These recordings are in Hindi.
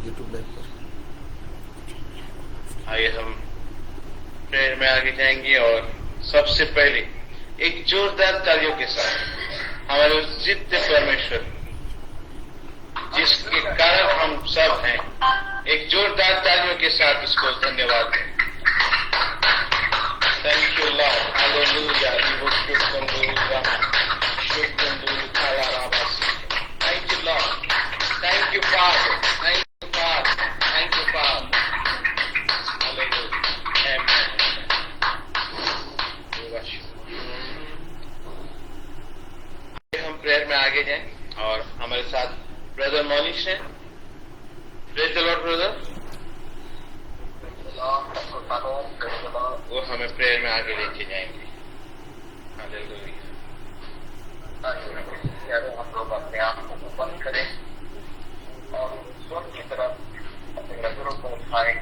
यूट्यूब लाइव पर। आइए हम प्रेयर में आगे जाएंगे और सबसे पहले एक जोरदार तालियों के साथ हमारे उस जिद्द परमेश्वर जिसके कारण हम सब हैं, एक जोरदार तालियों के साथ उसको धन्यवाद दें। Thank you Lord, hallelujah. Thank you Lord, thank you father, thank you father, thank you father. हम प्रेयर में आगे जाएं और हमारे साथ ब्रदर मॉनिश हैं। Praise the Lord brother. वो हमें प्रेयर में आगे लेके जाएंगे। हालेलुया। हम लोग अपने आप को बंद करें और स्वर की तरफ अपने नजरों को उठाएं।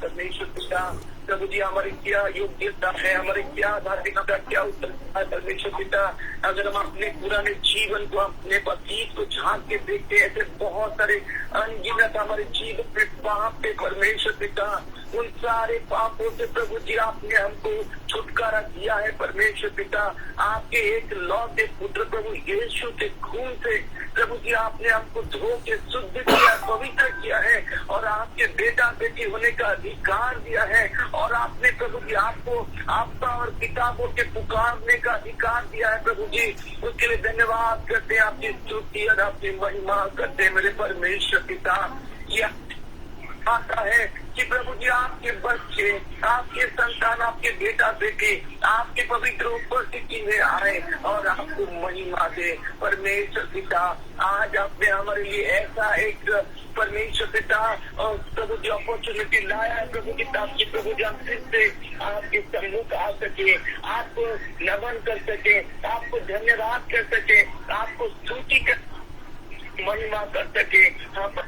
परमेश्वर पिता, प्रभु जी हमारी क्या योग्यता है, हमारी क्या धार्मिकता, क्या उत्तर है परमेश्वर पिता। अगर हम अपने पुराने जीवन को, अपने अतीत को झांक के देखते हैं, ऐसे बहुत सारे अनगिनत हमारे जीवन पे पाप पे परमेश्वर पिता। उन सारे पापों से प्रभु जी आपने हमको छुटकारा दिया है परमेश्वर पिता। आपके एक लौटे पुत्र प्रभु यीशु के खून से प्रभु जी आपने हमको धो के शुद्ध किया, पवित्र किया है और आपके बेटा बेटी होने का अधिकार दिया है। और आपने प्रभु जी आपको आपका और किताबों के पुकारने का अधिकार दिया है प्रभु जी। उसके लिए धन्यवाद करते हैं, आपकी स्तुति और आपकी महिमा करते हैं मेरे परमेश्वर पिता। यह आता है कि प्रभु जी आपके बच्चे, आपके संतान, आपके बेटा बेटी आपके पवित्र उपस्थिति में आए और आपको महिमा दे परमेश्वर पिता। आज आपने हमारे लिए ऐसा एक परमेश्वर पिता और प्रभु जी अपॉर्चुनिटी लाया है प्रभु की ताकि प्रभु जी हम फिर से आपके सम्मुख आ सके, आपको नमन कर सके, आपको धन्यवाद कर सके, आपको स्तुति कर महिमा कर सके। हम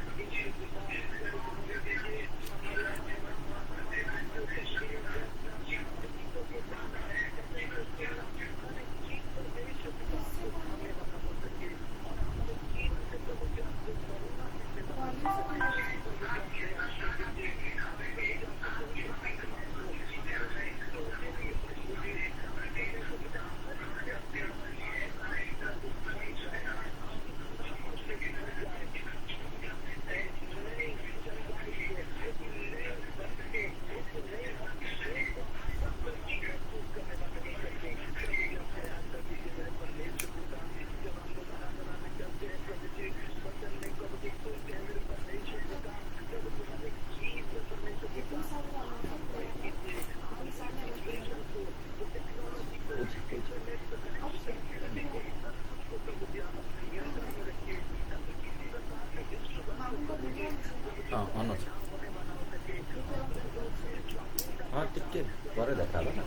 हाँ टिके पर देखा ना।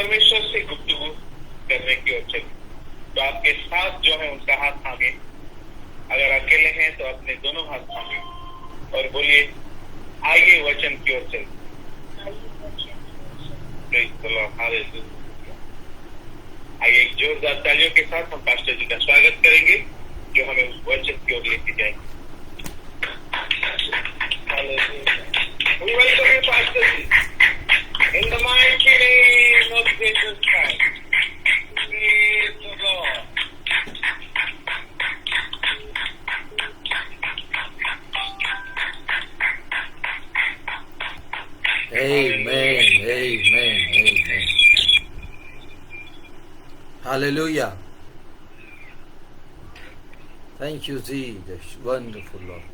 परमेश्वर से गुफ्तगू करने की ओर चले। तो आपके साथ जो है उनका हाथ थामे, अगर अकेले हैं तो अपने दोनों हाथ थामे और बोलिए आइए वचन की ओर चले। आइए एक जोरदार तालियों के साथ हम पास्टर जी का स्वागत करेंगे जो हमें उस वचन की ओर लेके जाएंगे। We welcome you, Pastor ji, in the mighty name of Jesus Christ. Praise the Lord. Amen, amen, amen. Hallelujah. Thank you, Jesus. Wonderful, Lord.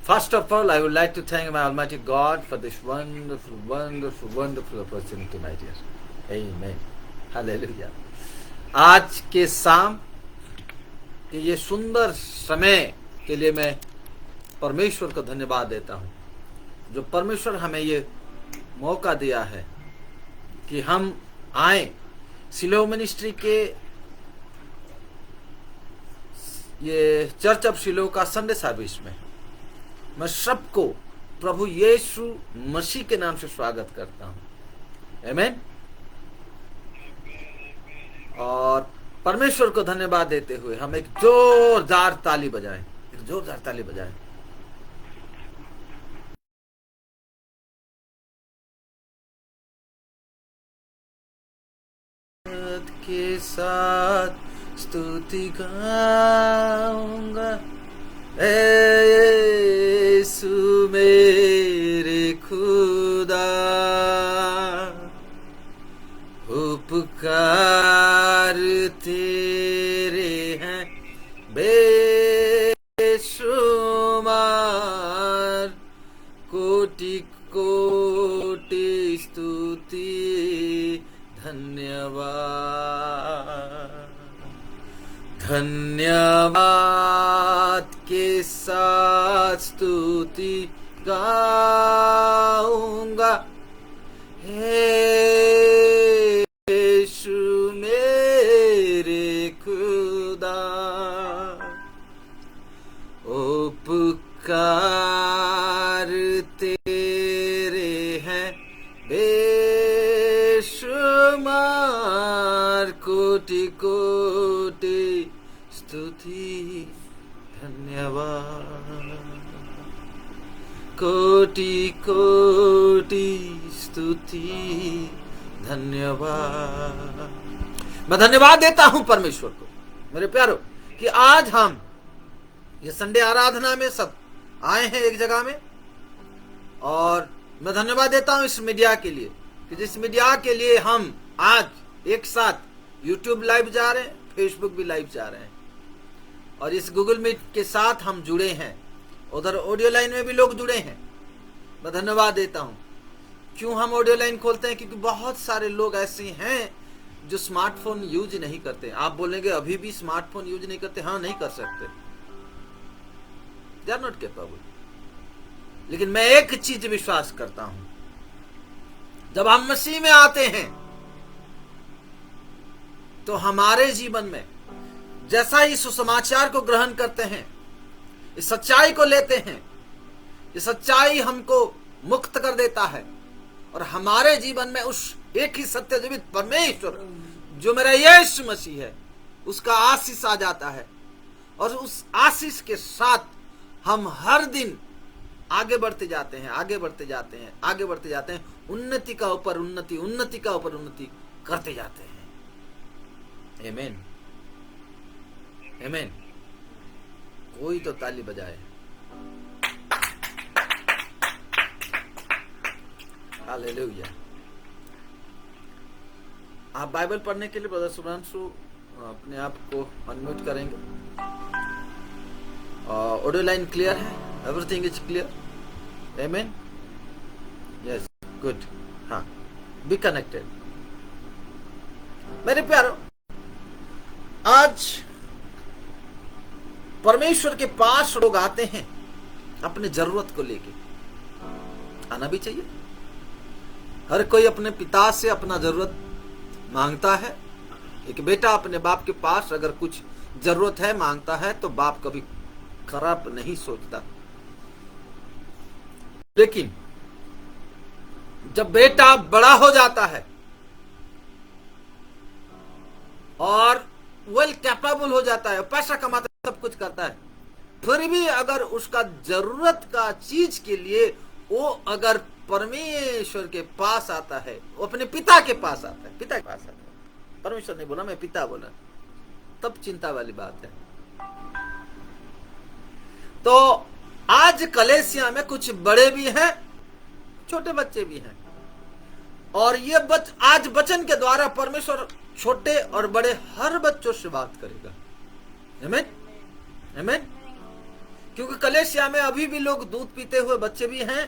First of all, I would like to thank my Almighty God for this wonderful, wonderful, wonderful opportunity, my dear. Amen. Hallelujah. आज के शाम के ये सुंदर समय के लिए मैं परमेश्वर को धन्यवाद देता हूँ, जो परमेश्वर हमें ये मौका दिया है कि हम आए सिलोह मिनिस्ट्री के ये चर्च ऑफ सिलोह का संडे सर्विस में। मैं सबको प्रभु यीशु मसीह के नाम से स्वागत करता हूँ। आमीन। और परमेश्वर को धन्यवाद देते हुए हम एक जोरदार ताली बजाएं, एक जोरदार ताली बजाएं। के साथ स्तुति गाऊंगा, यीशु मेरे खुदा, उपकार तेरे हैं बेशुमार, कोटि कोटि स्तुति धन्यवाद। धन्यवाद के साथ स्तुति गाऊंगा, यीशु मेरे खुदा, उपकार तेरे हैं बेशुमार, कोटि कोटि स्तुति धन्यवाद, कोटि कोटि स्तुति धन्यवाद। मैं धन्यवाद देता हूं परमेश्वर को मेरे प्यारो कि आज हम ये संडे आराधना में सब आए हैं एक जगह में, और मैं धन्यवाद देता हूं इस मीडिया के लिए कि जिस मीडिया के लिए हम आज एक साथ यूट्यूब लाइव जा रहे हैं, फेसबुक भी लाइव जा रहे हैं, और इस गूगल मीट के साथ हम जुड़े हैं, उधर ऑडियो लाइन में भी लोग जुड़े हैं। मैं धन्यवाद देता हूं। क्यों हम ऑडियो लाइन खोलते हैं? क्योंकि बहुत सारे लोग ऐसे हैं जो स्मार्टफोन यूज नहीं करते। आप बोलेंगे अभी भी स्मार्टफोन यूज नहीं करते। हाँ, नहीं कर सकते, दे आर नॉट कैपेबल। लेकिन मैं एक चीज विश्वास करता हूं, जब हम मसीह में आते हैं तो हमारे जीवन में जैसा ही सुसमाचार को ग्रहण करते हैं, इस सच्चाई को लेते हैं, ये सच्चाई हमको मुक्त कर देता है, और हमारे जीवन में उस एक ही सत्य जीवित परमेश्वर जो मेरा यीशु मसीह है उसका आशीष आ जाता है, और उस आशीष के साथ हम हर दिन आगे बढ़ते जाते हैं, आगे बढ़ते जाते हैं, आगे बढ़ते जाते हैं, उन्नति का ऊपर उन्नति, उन्नति का ऊपर उन्नति करते जाते हैं। आमीन, आमीन। कोई तो ताली बजाए। हालेलुया। आप बाइबल पढ़ने के लिए ब्रदर सुब्रांशु अपने आप को अनम्यूट करेंगे। ऑडियो लाइन क्लियर है? Everything is clear? आमीन। Yes, good. हाँ, बी कनेक्टेड। मेरे प्यारो, आज परमेश्वर के पास लोग आते हैं अपने जरूरत को लेके, और खाना भी चाहिए। हर कोई अपने पिता से अपना जरूरत मांगता है। एक बेटा अपने बाप के पास अगर कुछ जरूरत है मांगता है तो बाप कभी खराब नहीं सोचता। लेकिन जब बेटा बड़ा हो जाता है और वेल कैपेबल हो जाता है, पैसा कमाता है, सब कुछ करता है, फिर भी अगर उसका जरूरत का चीज के लिए वो अगर परमेश्वर के पास आता है, वो अपने पिता के पास आता है, पिता के पास आता है, परमेश्वर नहीं बोला, मैं पिता बोला, तब चिंता वाली बात है। तो आज कलेसिया में कुछ बड़े भी हैं, छोटे बच्चे भी हैं, और ये आज वचन के द्वारा परमेश्वर छोटे और बड़े हर बच्चों से बात करेगा। आमीन, आमीन। क्योंकि कलेसिया में अभी भी लोग दूध पीते हुए बच्चे भी हैं,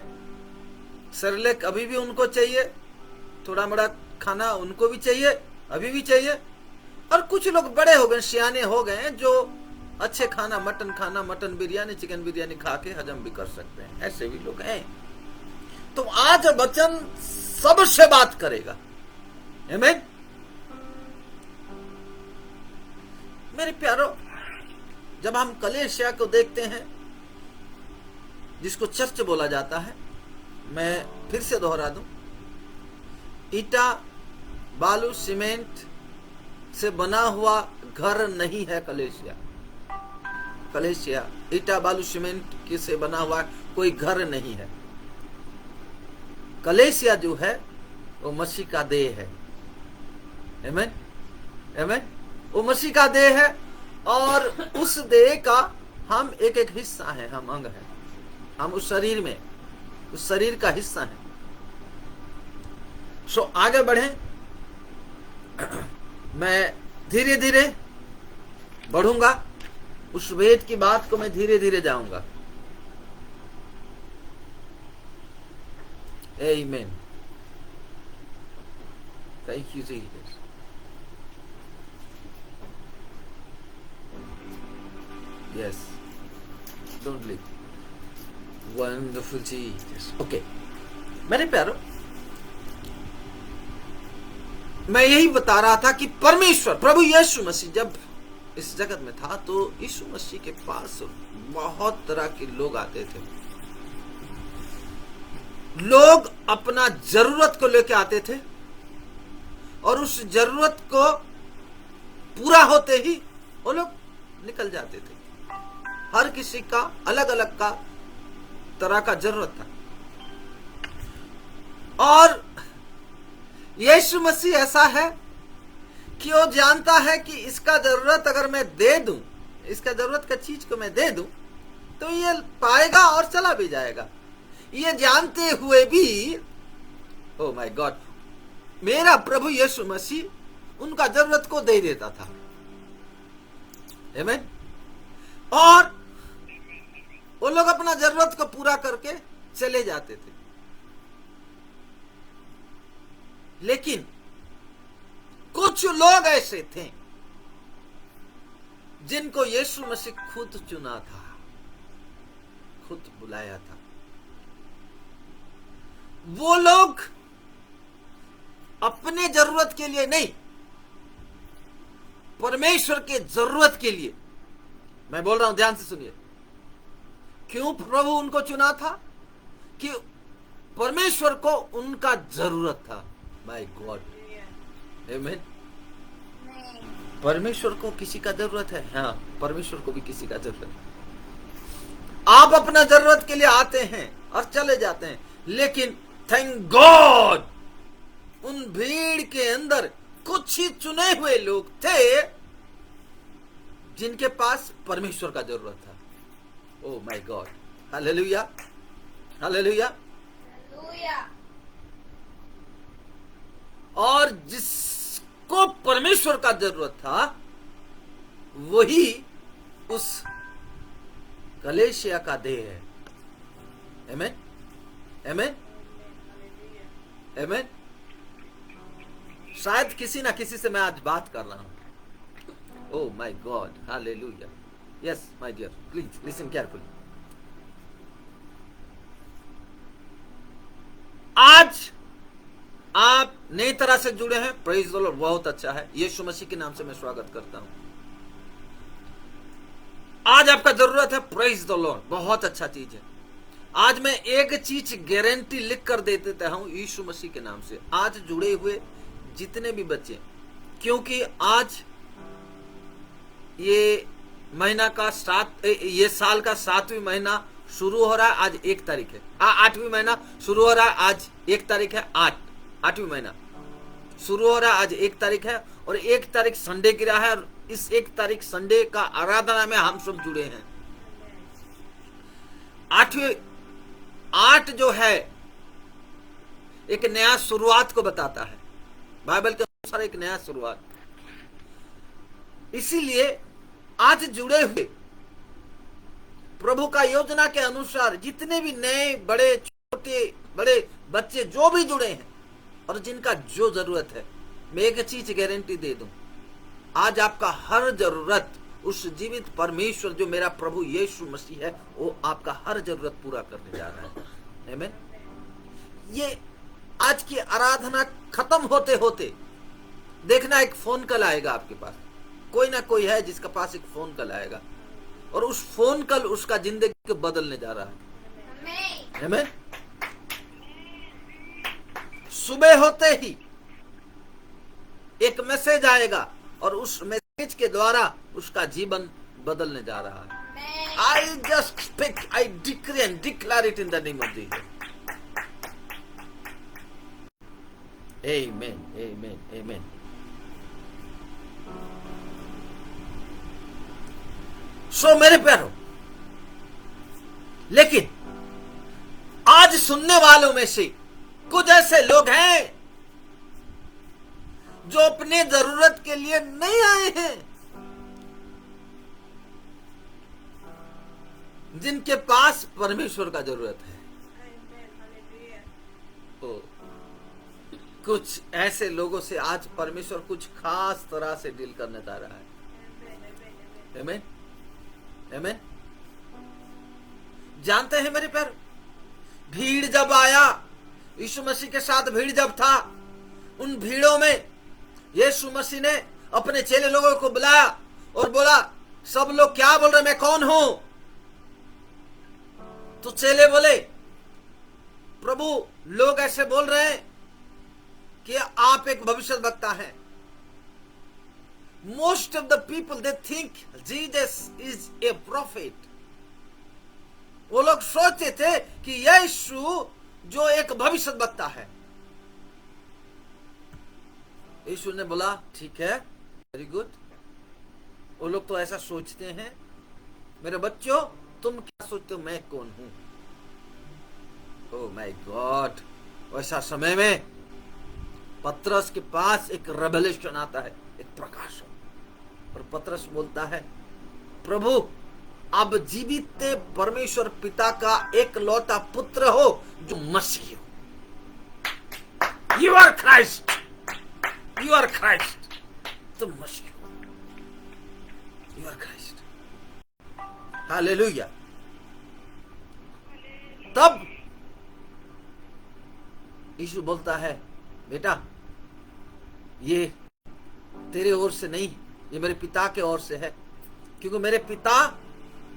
सेरेलैक अभी भी उनको चाहिए, थोड़ा बड़ा खाना उनको भी चाहिए, अभी भी चाहिए। और कुछ लोग बड़े हो गए, सियाने हो गए, जो अच्छे खाना, मटन बिरयानी, चिकन बिरयानी खा के हजम भी कर सकते हैं, ऐसे भी लोग हैं। तो आज वचन सबसे बात करेगा। आमीन। मेरे प्यारो, जब हम कलेसिया को देखते हैं जिसको चर्च बोला जाता है, मैं फिर से दोहरा दूं, ईटा बालू सीमेंट से बना हुआ घर नहीं है कलेसिया। कलेसिया ईटा बालू सीमेंट के से बना हुआ कोई घर नहीं है। कलेसिया जो है वो मसीह का देह है। आमीन, आमीन। वो मसीह का देह है और उस देह का हम एक एक हिस्सा है, हम अंग हैं, हम उस शरीर में, उस शरीर का हिस्सा है। सो आगे बढ़े, मैं धीरे धीरे बढ़ूंगा, उस वेद की बात को मैं धीरे धीरे जाऊंगा। आमीन। Thank you Jesus. Yes, don't leave. Wonderful Jesus. Okay, मेरे प्यारो, मैं यही बता रहा था कि परमेश्वर प्रभु यीशु मसीह जब इस जगत में था तो यीशु मसीह के पास बहुत तरह के लोग आते थे। लोग अपना जरूरत को लेकर आते थे और उस जरूरत को पूरा होते ही वो लोग निकल जाते थे। हर किसी का अलग अलग का तरह का जरूरत था, और यीशु मसीह ऐसा है कि वो जानता है कि इसका जरूरत अगर मैं दे दूं, इसका जरूरत का चीज को मैं दे दूं तो ये पाएगा और चला भी जाएगा। ये जानते हुए भी, ओ माय गॉड, मेरा प्रभु यीशु मसीह उनका जरूरत को दे देता था। आमीन। और वो लोग अपना जरूरत को पूरा करके चले जाते थे। लेकिन कुछ लोग ऐसे थे जिनको यीशु मसीह खुद चुना था, खुद बुलाया था। वो लोग अपने जरूरत के लिए नहीं, परमेश्वर के जरूरत के लिए, मैं बोल रहा हूं, ध्यान से सुनिए, क्यों प्रभु उनको चुना था? कि परमेश्वर को उनका जरूरत था। माय गॉड, आमीन। परमेश्वर को किसी का जरूरत है? हाँ, परमेश्वर को भी किसी का जरूरत है। आप अपना जरूरत के लिए आते हैं और चले जाते हैं, लेकिन थैंक गॉड उन भीड़ के अंदर कुछ ही चुने हुए लोग थे जिनके पास परमेश्वर का जरूरत था। ओ माय गॉड, हालेलुया, हालेलुया। और जिसको परमेश्वर का जरूरत था वही उस कलेसिया का देह है। आमीन, आमीन, आमीन। शायद किसी ना किसी से मैं आज बात कर रहा हूं। Oh my god, hallelujah. Yes my dear, please listen carefully. आज आप नई तरह से जुड़े हैं, प्रेज द लॉर्ड, बहुत अच्छा है। यीशु मसीह के नाम से मैं स्वागत करता हूं। आज आपका जरूरत है, प्रेज द लॉर्ड, बहुत अच्छा चीज है। आज मैं एक चीज गारंटी लिख कर दे देता हूं यीशु मसीह के नाम से, आज जुड़े हुए जितने भी बच्चे, क्योंकि आज ये महीना का ये साल का 7वां महीना शुरू हो रहा है। आज 1 तारीख है, 8वां महीना शुरू हो रहा है। आज 1 तारीख है, 8वां महीना शुरू हो रहा है। आज 1 तारीख है और 1 तारीख संडे गिरा है और इस 1 तारीख संडे का आराधना में हम सब जुड़े हैं। 8 जो है एक नया शुरुआत को बताता है, बाइबल के अनुसार एक नया शुरुआत। इसीलिए आज जुड़े हुए प्रभु का योजना के अनुसार जितने भी नए बड़े छोटे बड़े बच्चे जो भी जुड़े हैं और जिनका जो जरूरत है, मैं एक चीज गारंटी दे दूं, आज आपका हर जरूरत उस जीवित परमेश्वर जो मेरा प्रभु यीशु मसीह है, वो आपका हर जरूरत पूरा करने जा रहा है। आमीन। ये आज की आराधना खत्म होते होते देखना एक फोन कॉल आएगा आपके पास, कोई ना कोई है जिसका पास एक फोन कॉल आएगा और उस फोन कॉल उसका जिंदगी को बदलने जा रहा है। आमीन। सुबह होते ही एक मैसेज आएगा और उस मैसेज के द्वारा उसका जीवन बदलने जा रहा है। I just speak, I decree and declare it in the name of Jesus. Amen, amen, amen. So मेरे प्यारों, लेकिन आज सुनने वालों में से कुछ ऐसे लोग हैं जो अपने जरूरत के लिए नहीं आए हैं, जिनके पास परमेश्वर का जरूरत है। तो कुछ ऐसे लोगों से आज परमेश्वर कुछ खास तरह से डील करने जा रहा है। आमीन, आमीन। जानते हैं मेरे प्यारे, भीड़ जब आया, यीशु मसीह के साथ भीड़ जब था, उन भीड़ों में यीशु मसीह ने अपने चेले लोगों को बुलाया और बोला, सब लोग क्या बोल रहे, मैं कौन हूं? तो चेले बोले, प्रभु लोग ऐसे बोल रहे हैं कि आप एक भविष्यद्वक्ता हैं। Most of the people they think Jesus is a profit. वो लोग सोचते थे कि यीशु जो एक भविष्यद्वक्ता है। यीशु ने बोला, ठीक है, वेरी गुड। वो लोग तो ऐसा सोचते हैं। मेरे बच्चों, तुम क्या सोचते हो मैं कौन हूं? Oh my God. वैसा समय में पतरस के पास एक रेवलेशन आता है, एक प्रकाश, और पतरस बोलता है, प्रभु अब जीवित परमेश्वर पिता का एक लौता पुत्र हो जो मसीह हो। You are Christ, you are Christ, तुम मसीह हो, यू आर क्राइस्ट। हालेलुया। तब यीशु बोलता है, बेटा ये तेरे ओर से नहीं, ये मेरे पिता के ओर से है, क्योंकि मेरे पिता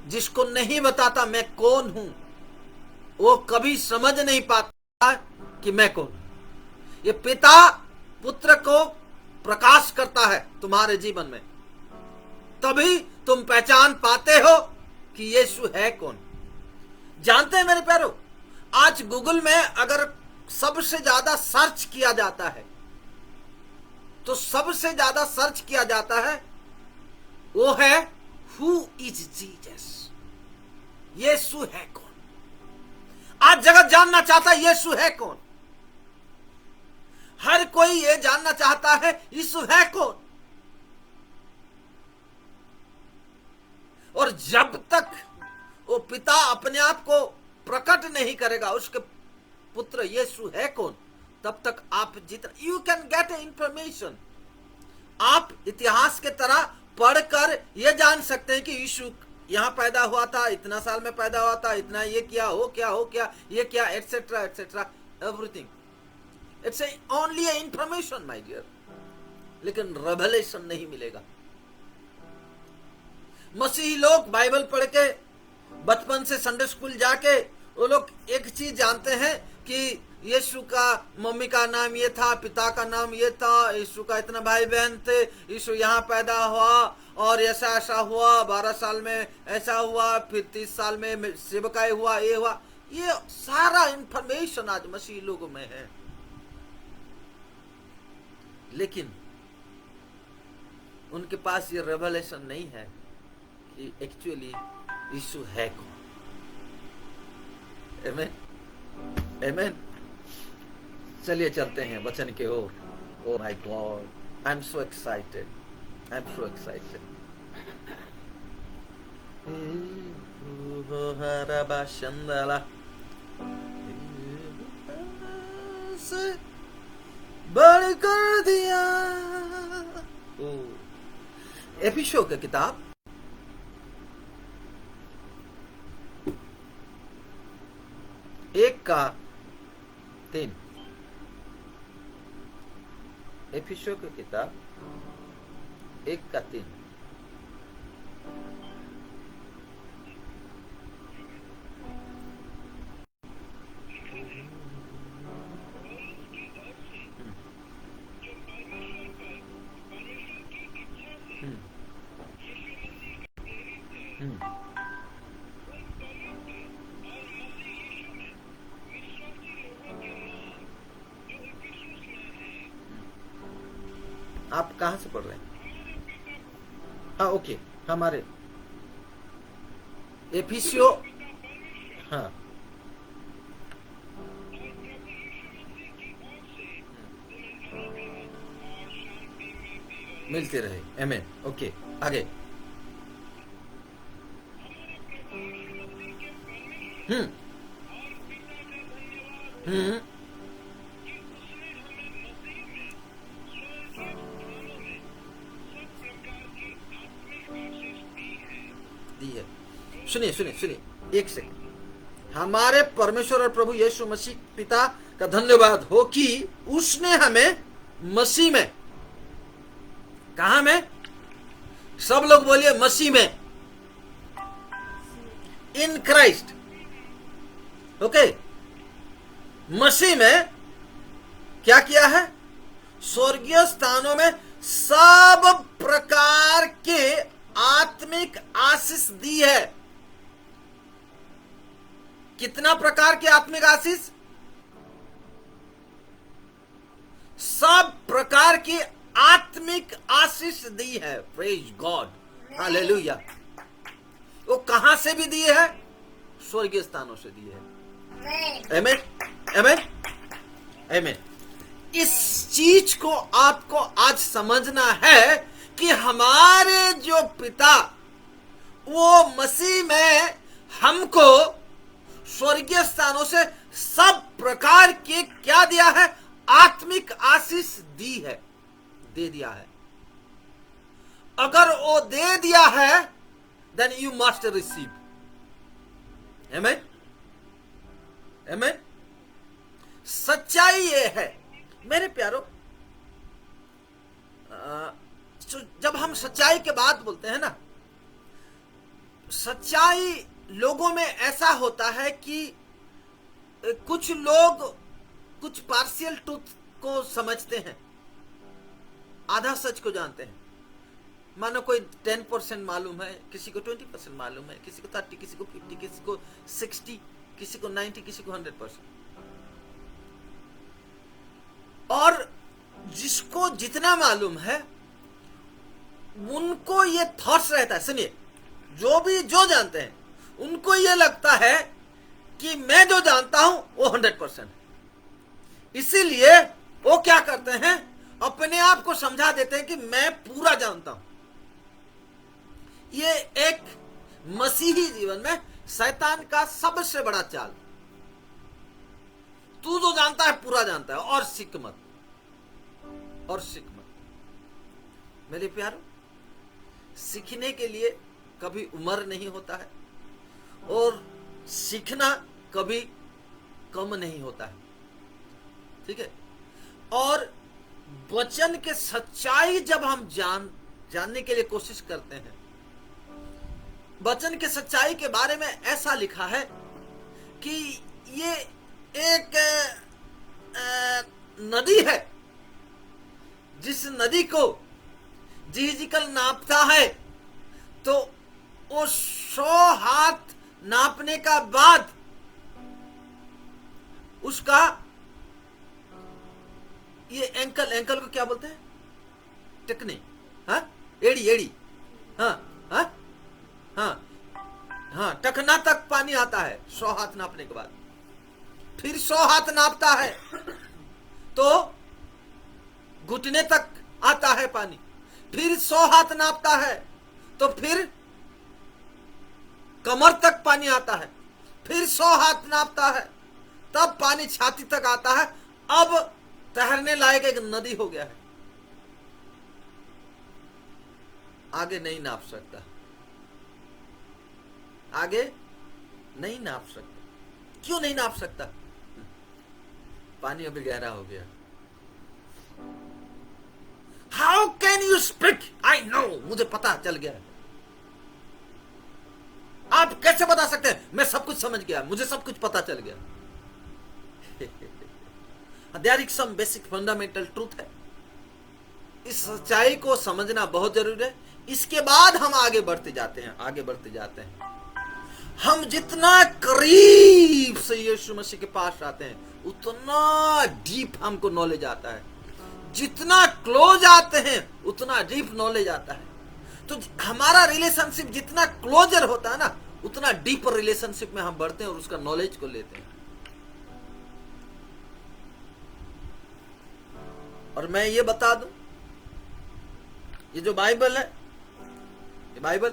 जिसको नहीं बताता मैं कौन हूं, वो कभी समझ नहीं पाता कि मैं कौन हूं। ये पिता पुत्र को प्रकाश करता है तुम्हारे जीवन में, तभी तुम पहचान पाते हो कि यीशु है कौन। जानते हैं मेरे प्यारों, आज गूगल में अगर सबसे ज्यादा सर्च किया जाता है, तो सबसे ज्यादा सर्च किया जाता है वो है हु इज जीसस, यीशु है कौन। आज जगत जानना चाहता है यीशु है कौन। हर कोई ये जानना चाहता है यीशु है कौन। और जब तक वो पिता अपने आप को प्रकट नहीं करेगा उसके पुत्र यीशु है कौन, तब तक आप जितना you can get A information, आप इतिहास के तरह पढ़कर यह जान सकते हैं कि यीशु यहां पैदा हुआ था, इतना साल में पैदा हुआ था, इतना ये किया, हो क्या ये किया, etcetera etcetera everything. It's only information my dear, लेकिन रेवलेशन नहीं मिलेगा। मसीही लोग बाइबल पढ़ के, बचपन से संडे स्कूल जाके, वो लोग एक चीज जानते हैं कि यीशु का मम्मी का नाम ये था, पिता का नाम ये था, यीशु का इतना भाई बहन थे, यीशु यहाँ पैदा हुआ और ऐसा ऐसा हुआ, 12 साल में ऐसा हुआ, फिर 30 साल में सेवकाई हुआ, ये हुआ। ये सारा इंफॉर्मेशन आज मसीही लोगों में है, लेकिन उनके पास ये रेवलेशन नहीं है कि एक्चुअली यीशु है कौन। आमेन, आमेन। चलिए चलते हैं वचन के ओर। Oh my God, I am so excited, I am so excited. बड़ कर दिया। एफिसियों की किताब 1:3। एफिसियों की किताब 1:3। आप कहां से पढ़ रहे हैं? हाँ ओके, हमारे एफिसियो, हाँ मिलते रहे। आमेन। ओके आगे। दी है। सुनिए सुनिए सुनिए, एक सेकंड। हमारे परमेश्वर और प्रभु यीशु मसीह पिता का धन्यवाद हो कि उसने हमें मसीह में, कहां में? सब लोग बोलिए मसीह में, इन क्राइस्ट। ओके, मसीह में क्या किया है? स्वर्गीय स्थानों में सब प्रकार के आत्मिक आशीष दी है। कितना प्रकार के आत्मिक आशीष? सब प्रकार की आत्मिक आशीष दी है। Praise God, hallelujah. वो कहां से भी दी है? स्वर्गीय स्थानों से दी है। आमेन, आमेन, आमेन। इस चीज को आपको आज समझना है कि हमारे जो पिता, वो मसीह में हमको स्वर्गीय स्थानों से सब प्रकार के क्या दिया है? आत्मिक आशीष दी है, दे दिया है। अगर वो दे दिया है, देन यू मस्ट रिसीव। आमेन, आमेन। सच्चाई ये है मेरे प्यारो, जब हम सच्चाई के बात बोलते हैं ना, सच्चाई लोगों में ऐसा होता है कि कुछ लोग कुछ पार्शियल ट्रूथ को समझते हैं, आधा सच को जानते हैं। मानो कोई 10% मालूम है, किसी को 20% मालूम है, किसी को 30, किसी को 50, किसी को 60, किसी को 90, किसी को 100%। और जिसको जितना मालूम है उनको ये थॉट्स रहता है। सुनिए, जो भी जो जानते हैं उनको ये लगता है कि मैं जो जानता हूं वो 100%। इसीलिए वो क्या करते हैं? अपने आप को समझा देते हैं कि मैं पूरा जानता हूं। ये एक मसीही जीवन में शैतान का सबसे बड़ा चाल। तू जो जानता है पूरा जानता है, और सीख मत, और सीख मत। मेरे प्यारो, सीखने के लिए कभी उम्र नहीं होता है, और सीखना कभी कम नहीं होता है। ठीक है, और वचन के सच्चाई जब हम जानने के लिए कोशिश करते हैं, वचन के सच्चाई के बारे में ऐसा लिखा है कि ये एक नदी है, जिस नदी को जिहिजिकल नापता है तो वो 100 हाथ नापने का बाद उसका ये एंकल को क्या बोलते हैं? टिकने, हाँ, एड़ी, हाँ, टखना तक पानी आता है 100 हाथ नापने के बाद। फिर 100 हाथ नापता है तो घुटने तक आता है पानी। फिर 100 हाथ नापता है तो फिर कमर तक पानी आता है। फिर 100 हाथ नापता है तब पानी छाती तक आता है। अब तैरने लायक एक नदी हो गया है, आगे नहीं नाप सकता, आगे नहीं नाप सकता। क्यों नहीं नाप सकता? पानी अभी गहरा हो गया। How can you speak? I know, मुझे पता चल गया। आप कैसे बता सकते हैं? मैं सब कुछ समझ गया, मुझे सब कुछ पता चल गया। There is some basic fundamental truth है। इस सच्चाई को समझना बहुत जरूरी है। इसके बाद हम आगे बढ़ते जाते हैं। हम जितना करीब से यीशु मसीह के पास आते हैं उतना डीप हमको नॉलेज आता है। जितना क्लोज आते हैं उतना डीप नॉलेज आता है। तो हमारा रिलेशनशिप जितना क्लोजर होता है ना, उतना डीपर रिलेशनशिप में हम बढ़ते हैं और उसका नॉलेज को लेते हैं। और मैं ये बता दूं, ये जो बाइबल है, ये बाइबल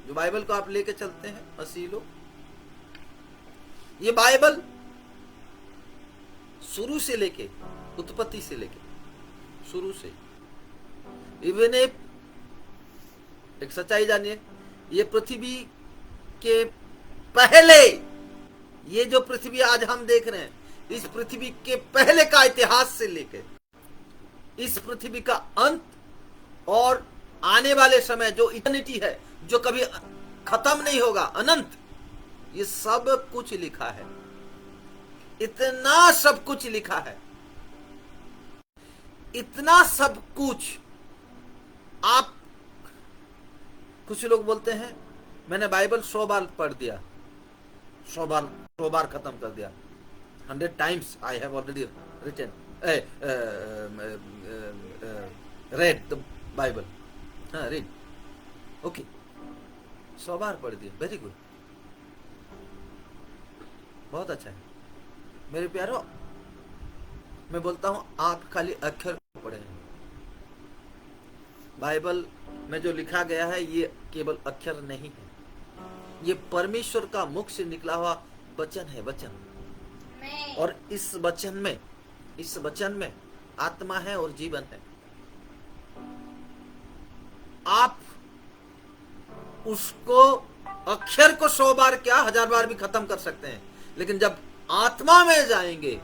जो बाइबल को आप लेके चलते हैं मसीह लोग, ये बाइबल शुरू से लेके, उत्पत्ति से लेके, शुरू से, इवन एक सच्चाई जानिए, ये पृथ्वी के पहले, ये जो पृथ्वी आज हम देख रहे हैं, इस पृथ्वी के पहले का इतिहास से लेके इस पृथ्वी का अंत और आने वाले समय जो इटर्निटी है, जो कभी खत्म नहीं होगा, अनंत, ये सब कुछ लिखा है। इतना सब कुछ लिखा है, इतना सब कुछ। आप, कुछ लोग बोलते हैं मैंने बाइबल 100 बार पढ़ दिया, 100 बार खत्म कर दिया, 100 times I have already read the Bible. हाँ, read. ओके, 100 बार पढ़ दिया, वेरी गुड, बहुत अच्छा है। मेरे प्यारो, मैं बोलता हूं आप खाली अक्षर पढ़े हैं। बाइबल में जो लिखा गया है ये केवल अक्षर नहीं है, ये परमेश्वर का मुख से निकला हुआ वचन है, वचन। और इस वचन में आत्मा है और जीवन है। आप उसको, अक्षर को 100 बार क्या 1000 बार भी खत्म कर सकते हैं, लेकिन जब आत्मा में जाएंगे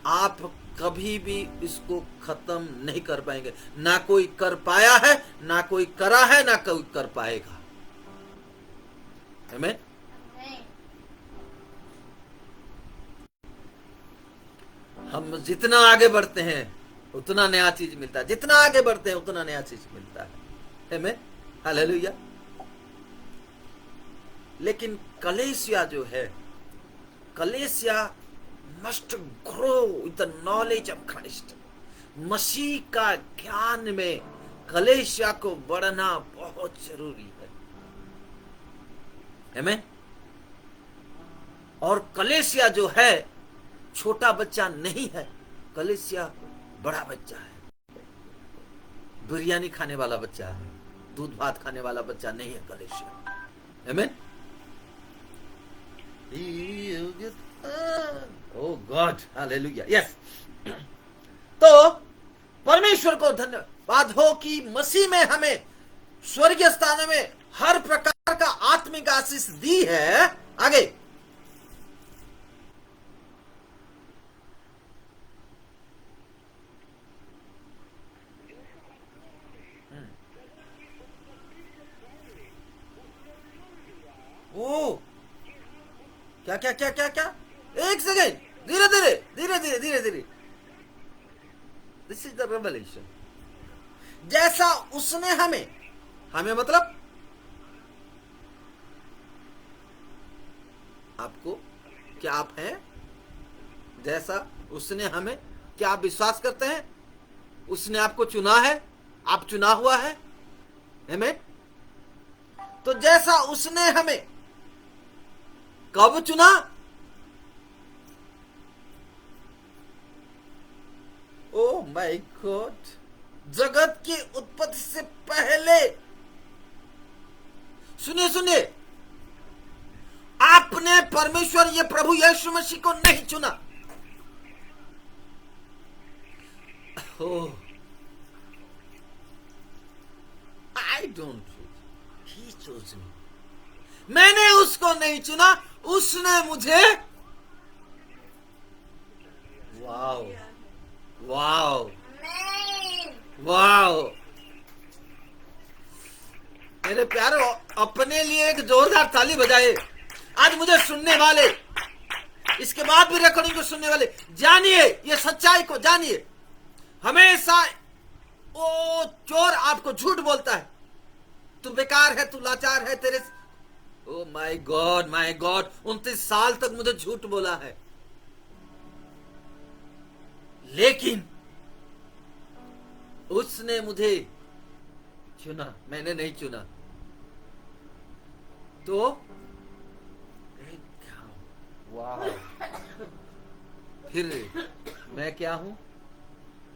आप कभी भी इसको खत्म नहीं कर पाएंगे। ना कोई कर पाया है, ना कोई करा है, ना कोई कर पाएगा। आमीन। हम जितना आगे बढ़ते हैं उतना नया चीज मिलता है, जितना आगे बढ़ते हैं उतना नया चीज मिलता है। आमीन, हालेलुया। लेकिन कलीसिया जो है, कलीसिया must grow with the knowledge of Christ. मसीह का ज्ञान में कलीसिया को बढ़ना बहुत जरूरी है। आमीन। और कलीसिया जो है छोटा बच्चा नहीं है, कलीसिया बड़ा बच्चा है। बिरयानी खाने वाला बच्चा है, दूध भात खाने वाला बच्चा नहीं है कलीसिया। आमीन। ओह गॉड, हालेलुया, यस। तो परमेश्वर को धन्यवाद हो कि मसीह में हमें स्वर्गीय स्थानों में हर प्रकार का आत्मिक आशीष दी है। आगे क्या क्या क्या क्या क्या, एक सेकेंड, धीरे धीरे धीरे धीरे धीरे धीरे। This is the revelation. जैसा उसने हमें, हमें मतलब आपको, क्या आप हैं? जैसा उसने हमें, क्या आप विश्वास करते हैं? उसने आपको चुना है, आप चुना हुआ है, हमें। तो जैसा उसने हमें कब चुना? ओ माय गॉड, जगत की उत्पत्ति से पहले। सुनिए सुनिए, आपने परमेश्वर ये प्रभु यीशु मसीह को नहीं चुना। I don't choose, he choose me. मैंने उसको नहीं चुना, उसने मुझे। Wow wow wow. मेरे प्यारो, अपने लिए एक जोरदार ताली बजाए। आज मुझे सुनने वाले, इसके बाद भी रिकॉर्डिंग को सुनने वाले, जानिए ये सच्चाई को जानिए। हमेशा वो चोर आपको झूठ बोलता है, तू बेकार है, तू लाचार है, तेरे। ओ माय गॉड माय गॉड, 29 साल तक मुझे झूठ बोला है, लेकिन उसने मुझे चुना, मैंने नहीं चुना। तो वाह, फिर मैं क्या हूं?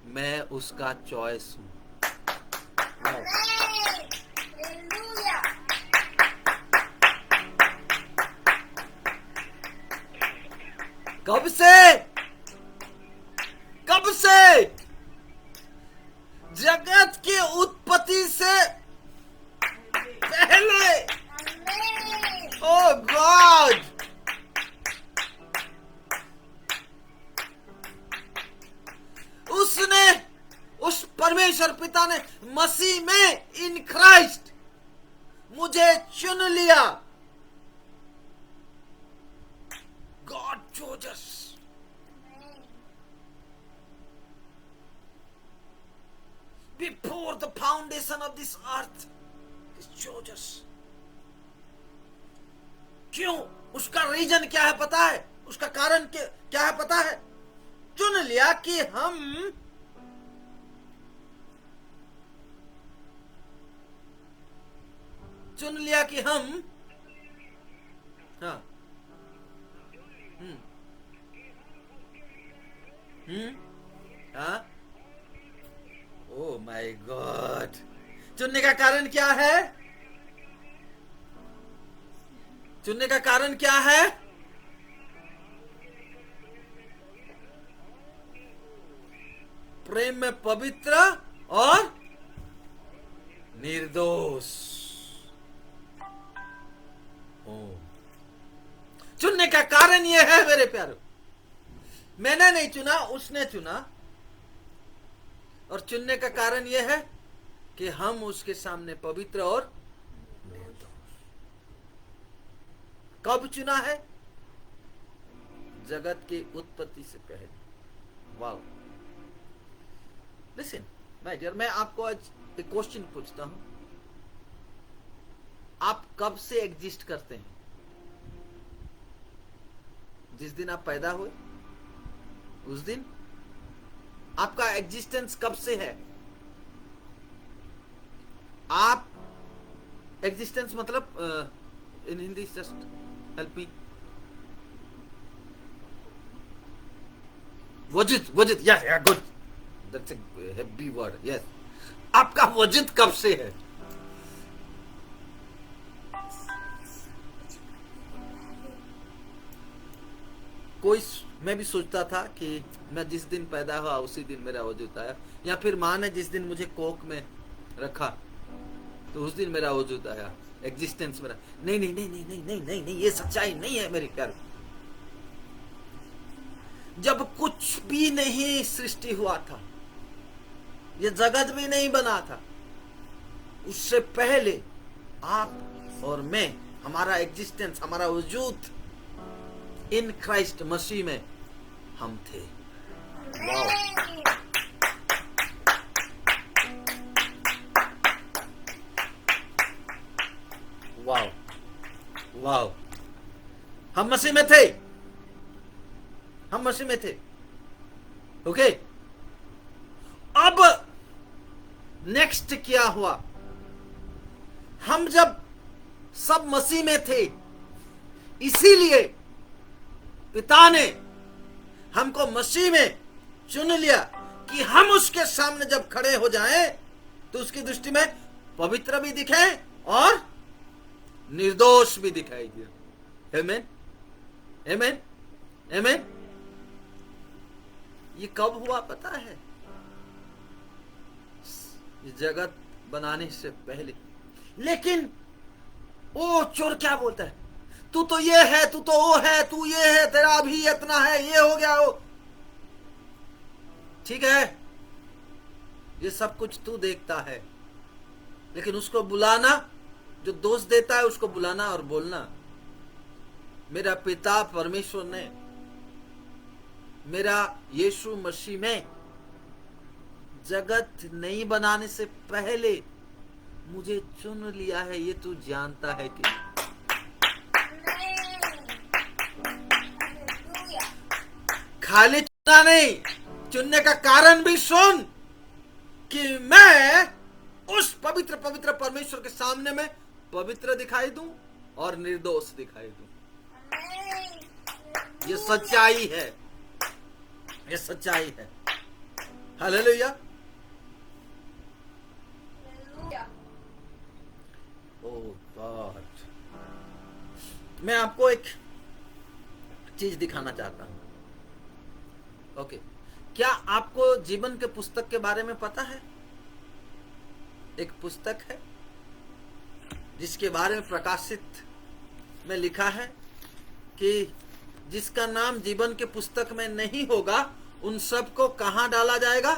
मैं उसका चॉइस हूं। कब से? कब से? जगत की उत्पत्ति से पहले। ओ गॉड, उसने, उस परमेश्वर पिता ने मसीह में, इन क्राइस्ट, मुझे चुन लिया। God chose us. Before the foundation of this earth, He chose us. क्यों? उसका रीजन क्या है पता है? उसका कारण क्या है पता है? चुन लिया कि हम हाँ, हाँ, ओ माय गॉड। चुनने का कारण क्या है? चुनने का कारण क्या है? प्रेम में पवित्र और निर्दोष। चुनने का कारण यह है मेरे प्यारों, मैंने नहीं चुना, उसने चुना। और चुनने का कारण यह है कि हम उसके सामने पवित्र और निर्दोष। कब चुना है? जगत की उत्पत्ति से पहले। वाओ। लिसन माय डियर, मैं आपको आज एक क्वेश्चन पूछता हूं। आप कब से एग्जिस्ट करते हैं? जिस दिन आप पैदा हुए उस दिन? आपका एग्जिस्टेंस कब से है? आप एग्जिस्टेंस मतलब इन हिंदी, जस्ट हेल्प मी। वजूद, yes, good, that's a happy word, yes. आपका वजूद कब से है? मैं भी सोचता था कि मैं जिस दिन पैदा हुआ उसी दिन मेरा वजूद आया, या फिर मां ने जिस दिन मुझे कोख में रखा तो उस दिन मेरा वजूद आया, एग्जिस्टेंस मेरा। नहीं नहीं नहीं नहीं नहीं नहीं नहीं नहीं, ये सच्चाई नहीं है मेरे प्यारे। जब कुछ भी नहीं सृष्टि हुआ था, ये जगत भी नहीं बना था, उससे पहले आप और मैं, हमारा एग्जिस्टेंस, हमारा वजूद इन क्राइस्ट मसीह में हम थे। वाओ, वाओ, वाओ, हम मसीह में थे, हम मसीह में थे। ओके, अब नेक्स्ट क्या हुआ? हम जब सब मसीह में थे, इसीलिए पिता ने हमको मसीह में चुन लिया कि हम उसके सामने जब खड़े हो जाएं तो उसकी दृष्टि में पवित्र भी दिखे और निर्दोष भी दिखाई दे। आमीन, आमीन, आमीन। ये कब हुआ पता है? ये जगत बनाने से पहले। लेकिन ओ चोर क्या बोलता है? तू तो ये है, तू तो वो है, तू ये है, तेरा अभी इतना है, ये हो गया वो। ठीक है, ये सब कुछ तू देखता है, लेकिन उसको बुलाना, जो दोष देता है उसको बुलाना और बोलना, मेरा पिता परमेश्वर ने मेरा यीशु मसीह में जगत नहीं बनाने से पहले मुझे चुन लिया है, ये तू जानता है कि? खाली चुना नहीं, चुनने का कारण भी सुन, कि मैं उस पवित्र पवित्र परमेश्वर के सामने में पवित्र दिखाई दूं और निर्दोष दिखाई दूं। ये सच्चाई है, ये सच्चाई है। हालेलुया। ओह गॉड, मैं आपको एक चीज दिखाना चाहता हूं। ओके, क्या आपको जीवन के पुस्तक के बारे में पता है? एक पुस्तक है जिसके बारे में प्रकाशित में लिखा है कि जिसका नाम जीवन के पुस्तक में नहीं होगा उन सबको कहां डाला जाएगा?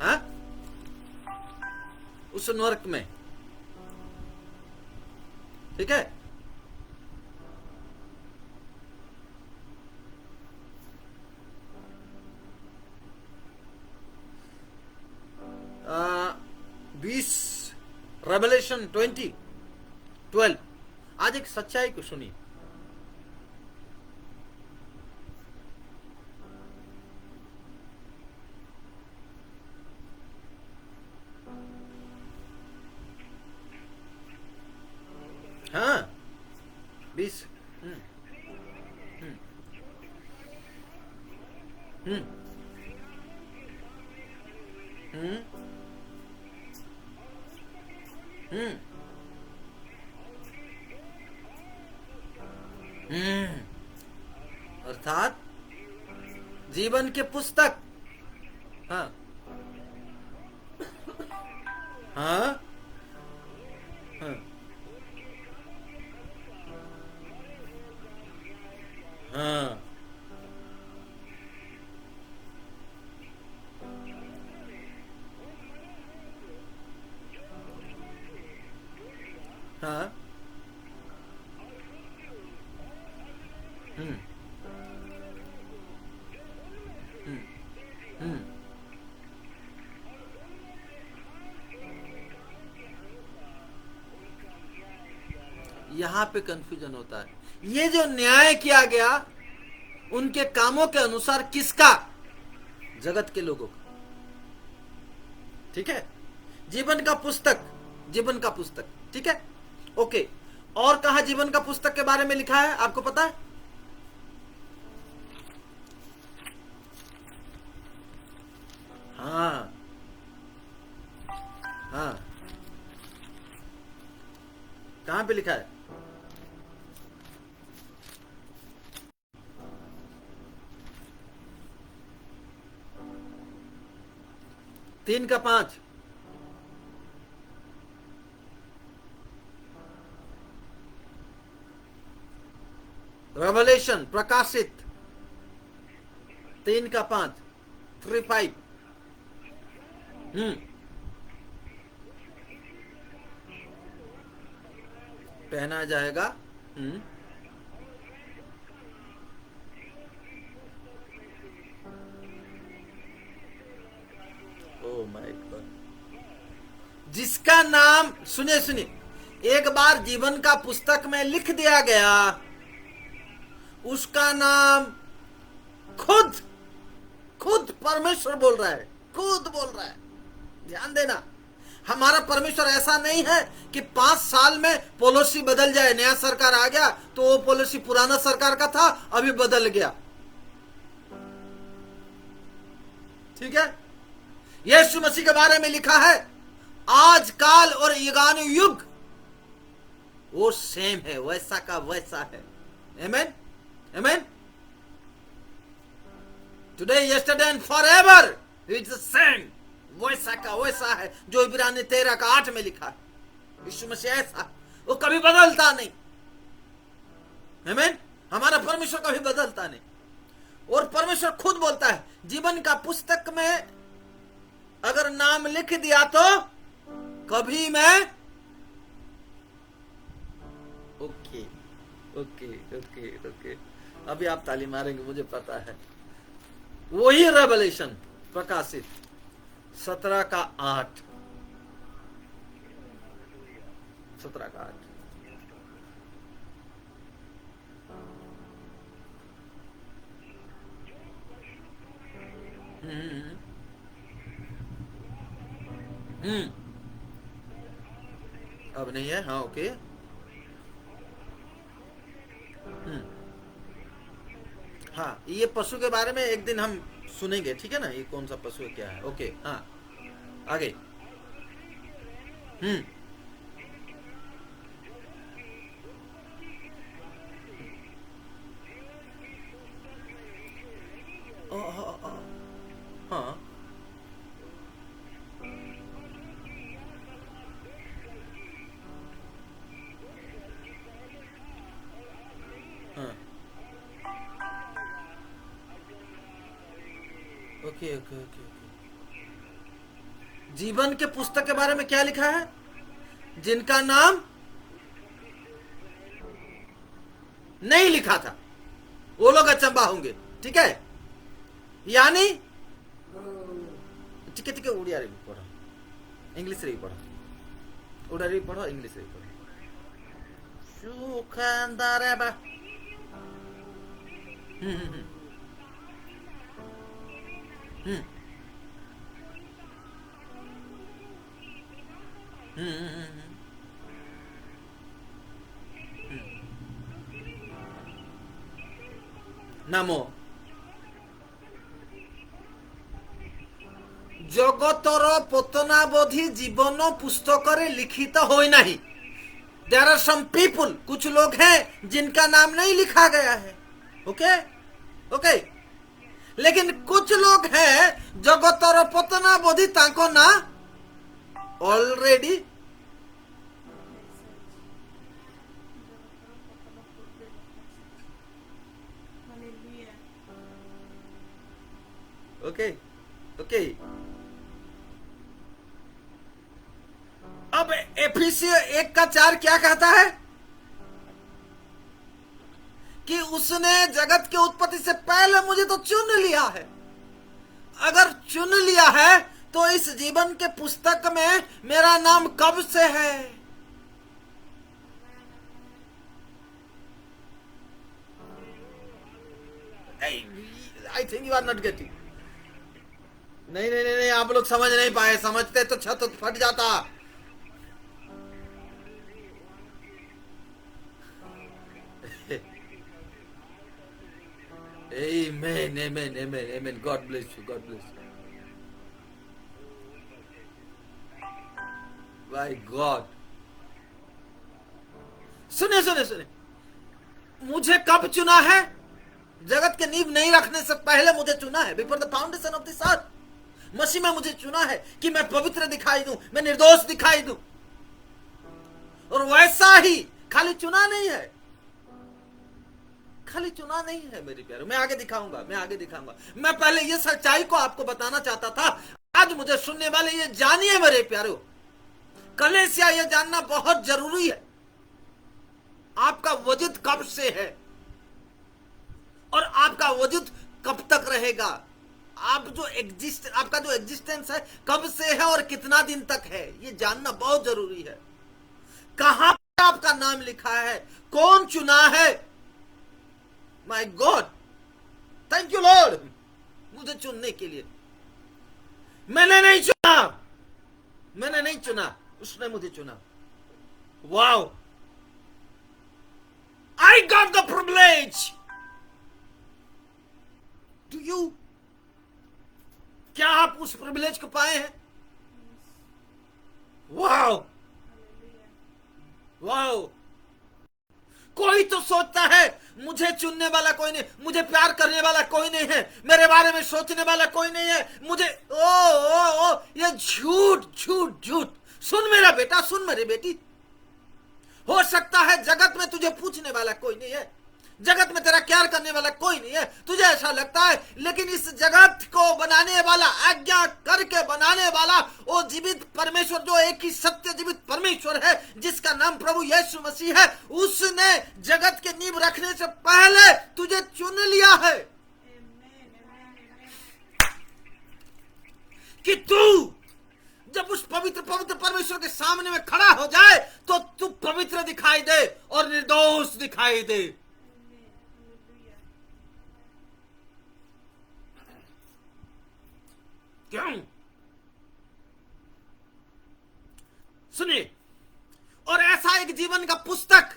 हाँ? उस नरक में। ठीक है, रेवलेशन 20:12। आज एक सच्चाई को सुनिए। हाँ, 20। अर्थात जीवन के पुस्तक। हाँ, हाँ, हाँ, हाँ, हाँ, यहां पे कंफ्यूजन होता है। ये जो न्याय किया गया उनके कामों के अनुसार किसका? जगत के लोगों का। ठीक है, जीवन का पुस्तक, जीवन का पुस्तक। ठीक है, ओके। और कहा जीवन का पुस्तक के बारे में लिखा है, आपको पता है? हाँ, हाँ, कहां पे लिखा है? तीन का 5। रेवलेशन, प्रकाशित 3 का 5, 3:5। पहना जाएगा। ओह माय गॉड। जिसका नाम, सुनिए सुनिए, एक बार जीवन का पुस्तक में लिख दिया गया, उसका नाम खुद परमेश्वर बोल रहा है, खुद बोल रहा है। ध्यान देना, हमारा परमेश्वर ऐसा नहीं है कि 5 साल में पॉलिसी बदल जाए, नया सरकार आ गया तो वो पॉलिसी पुराना सरकार का था अभी बदल गया। ठीक है, यीशु मसीह के बारे में लिखा है आज काल और युगानुयुग वो सेम है, वैसा का वैसा है। आमेन आमेन। Today yesterday and forever it's the same, वैसा का वैसा है जो इब्रानी 13:8 में लिखा है। यीशु मसीह ऐसा, वो कभी बदलता नहीं। आमेन। हमारा परमेश्वर कभी बदलता नहीं। और परमेश्वर खुद बोलता है जीवन का पुस्तक में अगर नाम लिख दिया तो कभी मैं ओके ओके ओके ओके। अभी आप ताली मारेंगे मुझे पता है। वही रेवलेशन प्रकाशित 17:8, 17:8। अब नहीं है, हाँ ओके। हाँ, ये पशु के बारे में एक दिन हम सुनेंगे, ठीक है ना, ये कौन सा पशु है क्या है। ओके, हाँ आगे। हाँ ओके ओके ओके। जीवन के पुस्तक के बारे में क्या लिखा है? जिनका नाम नहीं लिखा था वो लोग अचंबा होंगे। ठीक है, यानी ठीक है उड़िया रे पढ़ो, इंग्लिश रे पढ़ो, उड़ा रे पढ़ो, इंग्लिश रे पढ़ो। सुखंदर है बा। नामो जगतर पतनावधि जीवन पुस्तक लिखित होई नहीं। देयर आर सम पीपुल, कुछ लोग हैं जिनका नाम नहीं लिखा गया है। ओके ओके, लेकिन कुछ लोग हैं जगतर पतनावधि तांको ना ऑलरेडी ओके ओके। अब एफिसियों 1:4 क्या कहता है कि उसने जगत के उत्पत्ति से पहले मुझे तो चुन लिया है। अगर चुन लिया है तो इस जीवन के पुस्तक में मेरा नाम कब से है? I think you are not getting. नहीं नहीं नहीं, आप लोग समझ नहीं पाए, समझते तो छत फट जाता। Amen, amen, amen, amen. God bless you, God bless you. By God. सुने सुने सुने, मुझे कब चुना है? जगत के नींव नहीं रखने से पहले मुझे चुना है। Before the foundation of this earth, मसीह में मुझे चुना है कि मैं पवित्र दिखाई दूं, मैं निर्दोष दिखाई दूं। और वैसा ही खाली चुना नहीं है, खाली चुना नहीं है मेरे प्यारे। मैं आगे दिखाऊंगा, मैं आगे दिखाऊंगा। मैं पहले ये सच्चाई को आपको बताना चाहता था। आज मुझे सुनने वाले ये जानिए मेरे प्यारो, कलीसिया ये जानना बहुत जरूरी है आपका वजूद कब से है और आपका वजूद कब तक रहेगा। आपका जो एग्जिस्टेंस है कब से है और कितना दिन तक है, ये जानना बहुत जरूरी है। कहां पर आपका नाम लिखा है, कौन चुना है। My God, thank you Lord, मुझे चुनने के लिए। मैंने नहीं चुना, उसने मुझे चुना। Wow, I got the privilege. Do you? क्या आप उस प्रिविलेज को पाए हैं? Wow wow. कोई तो सोचता है मुझे चुनने वाला कोई नहीं, मुझे प्यार करने वाला कोई नहीं है, मेरे बारे में सोचने वाला कोई नहीं है, मुझे ओ ये झूठ। सुन मेरा बेटा, सुन मेरी बेटी, हो सकता है जगत में तुझे पूछने वाला कोई नहीं है, जगत में तेरा केयर करने वाला कोई नहीं है, तुझे ऐसा लगता है, लेकिन इस जगत को बनाने वाला, आज्ञा करके बनाने वाला वो जीवित परमेश्वर, जो एक ही सत्य जीवित परमेश्वर है, जिसका नाम प्रभु यीशु मसीह है, उसने जगत के नींव रखने से पहले तुझे चुन लिया है कि तू जब उस पवित्र परमेश्वर के सामने में खड़ा हो जाए तो तू पवित्र दिखाई दे और निर्दोष दिखाई दे। क्यों? सुनिए, और ऐसा एक जीवन का पुस्तक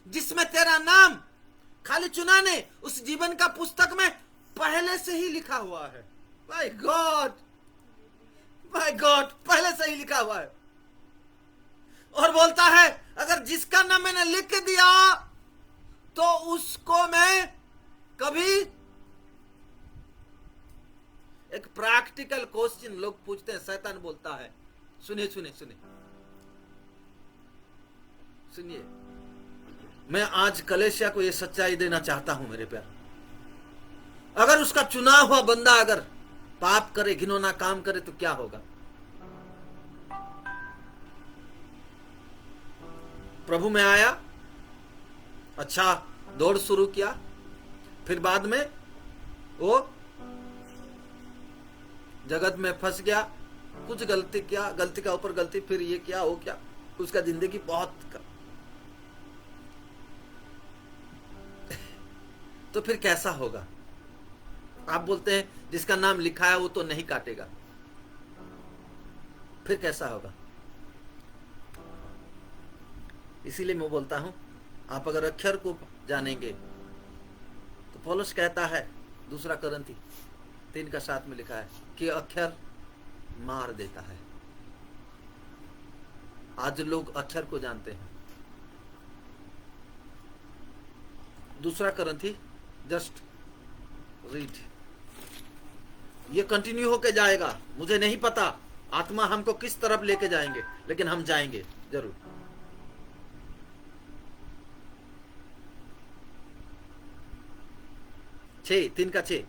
जिसमें तेरा नाम खाली चुना ने, उस जीवन का पुस्तक में पहले से ही लिखा हुआ है। माय गॉड, पहले से ही लिखा हुआ है। और बोलता है अगर जिसका नाम मैंने लिख दिया तो उसको मैं कभी, एक प्रैक्टिकल क्वेश्चन लोग पूछते हैं, शैतान बोलता है, सुनिए, मैं आज कलेसिया को यह सच्चाई देना चाहता हूं मेरे प्यार। अगर उसका चुना हुआ बंदा अगर पाप करे, घिनौना काम करे तो क्या होगा। प्रभु में आया, अच्छा दौड़ शुरू किया, फिर बाद में वो जगत में फंस गया, कुछ गलती किया, गलती का ऊपर गलती, फिर ये किया वो क्या, उसका जिंदगी बहुत तो फिर कैसा होगा। आप बोलते हैं जिसका नाम लिखा है वो तो नहीं काटेगा, फिर कैसा होगा। इसीलिए मैं बोलता हूं, आप अगर अक्षर को जानेंगे तो पौलुस कहता है 2 कुरिन्थी 3:7 में लिखा है कि अक्षर मार देता है। आज लोग अक्षर को जानते हैं। 2 कुरिन्थी, जस्ट रीड, ये कंटिन्यू होके जाएगा। मुझे नहीं पता आत्मा हमको किस तरफ लेके जाएंगे, लेकिन हम जाएंगे जरूर। छह 3:6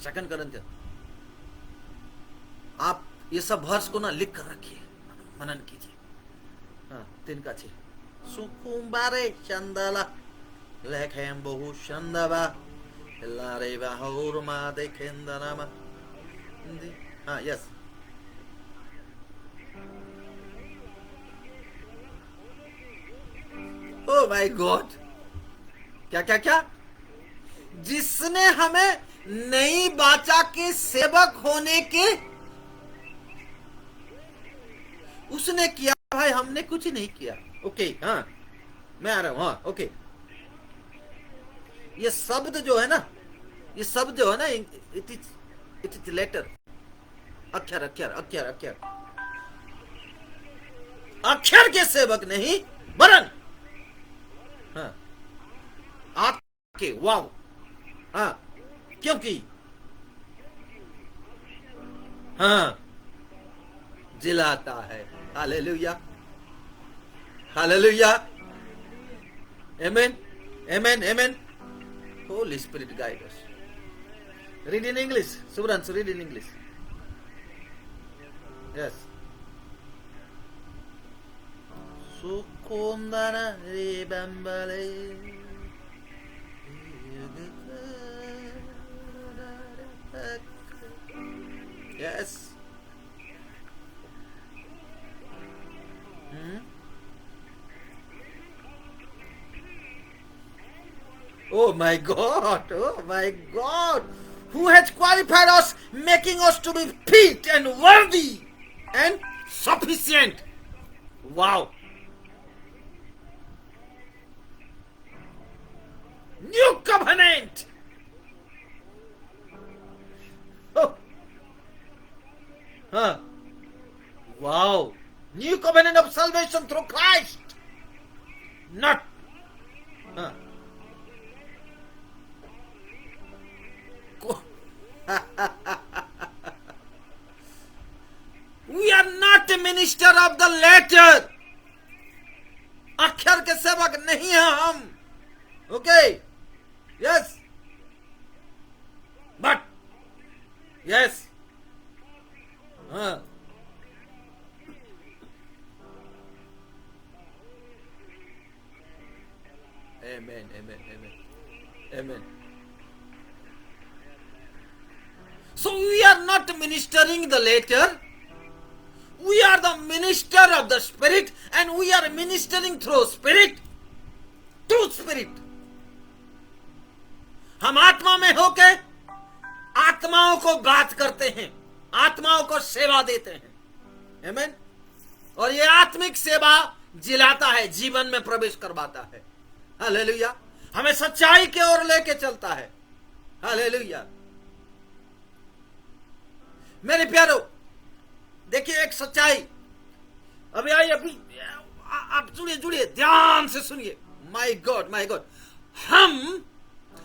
2 कुरिन्थी। आप ये सब वर्ष को ना लिख कर रखिए, मनन कीजिए। हाँ 3:6 सुकुम्बारे चंदला लेखें बहु चंदवा लारे बाहुरमा देखेंदनामा। हाँ यस, ओ माय गॉड, क्या जिसने हमें नई वाचा के सेवक होने के, उसने किया भाई, हमने कुछ नहीं किया। ओके हाँ मैं आ रहा हूं। हाँ ओके, ये शब्द जो है ना, ये शब्द जो है ना, इट इज लेटर, अक्षर अक्षर अक्षर अक्षर अक्षर के सेवक नहीं वरन हाँ आपके। वाव, हाँ क्योंकि हाँ जिलाता है। Hallelujah hallelujah, amen amen amen. Holy Spirit guide us. Read in English. Subransh, read in English. Yes. Pondana Bambale. Yes. Oh my God, oh my God. Who has qualified us, making us to be fit and worthy and sufficient. Wow. New covenant. Oh. Huh. Wow. New covenant of salvation through Christ. Not. Huh. We are not a minister of the letter. अक्षर के सेवक नहीं हैं हम. Okay. Yes. But. Yes. Huh. Amen. Amen. Amen. Amen. So we are not ministering the letter. We are the minister of the Spirit, and we are ministering through Spirit to Spirit. हम आत्मा में होके आत्माओं को बात करते हैं, आत्माओं को सेवा देते हैं. आमीन. और ये आत्मिक सेवा जिलाता है, जीवन में प्रवेश करवाता है. हालेलुया. हमें सच्चाई की ओर लेके चलता है. हालेलुया. मेरे प्यारो, देखिए एक सच्चाई. अभी आइए, अभी आप जुड़िए, ध्यान से सुनिए. My God, my God.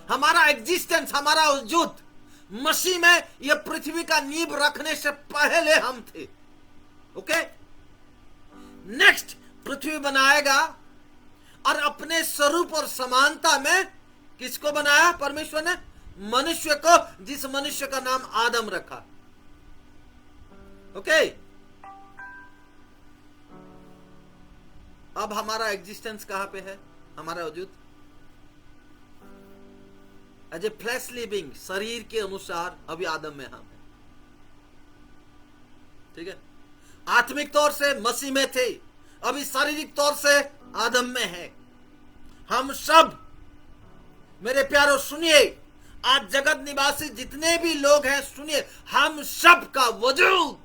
हमारा एग्जिस्टेंस, हमारा वजूद मसीह में यह पृथ्वी का नींव रखने से पहले हम थे. ओके. नेक्स्ट पृथ्वी बनाएगा और अपने स्वरूप और समानता में किसको बनाया? परमेश्वर ने मनुष्य को, जिस मनुष्य का नाम आदम रखा. ओके. अब हमारा एग्जिस्टेंस कहां पे है? हमारा वजूद एज ए फ्लैश लिविंग, शरीर के अनुसार अभी आदम में हम हैं. ठीक है. आत्मिक तौर से मसीह में थे, अभी शारीरिक तौर से आदम में है. हम सब, मेरे प्यारो सुनिए, आज जगत निवासी जितने भी लोग हैं सुनिए, हम सब का वजूद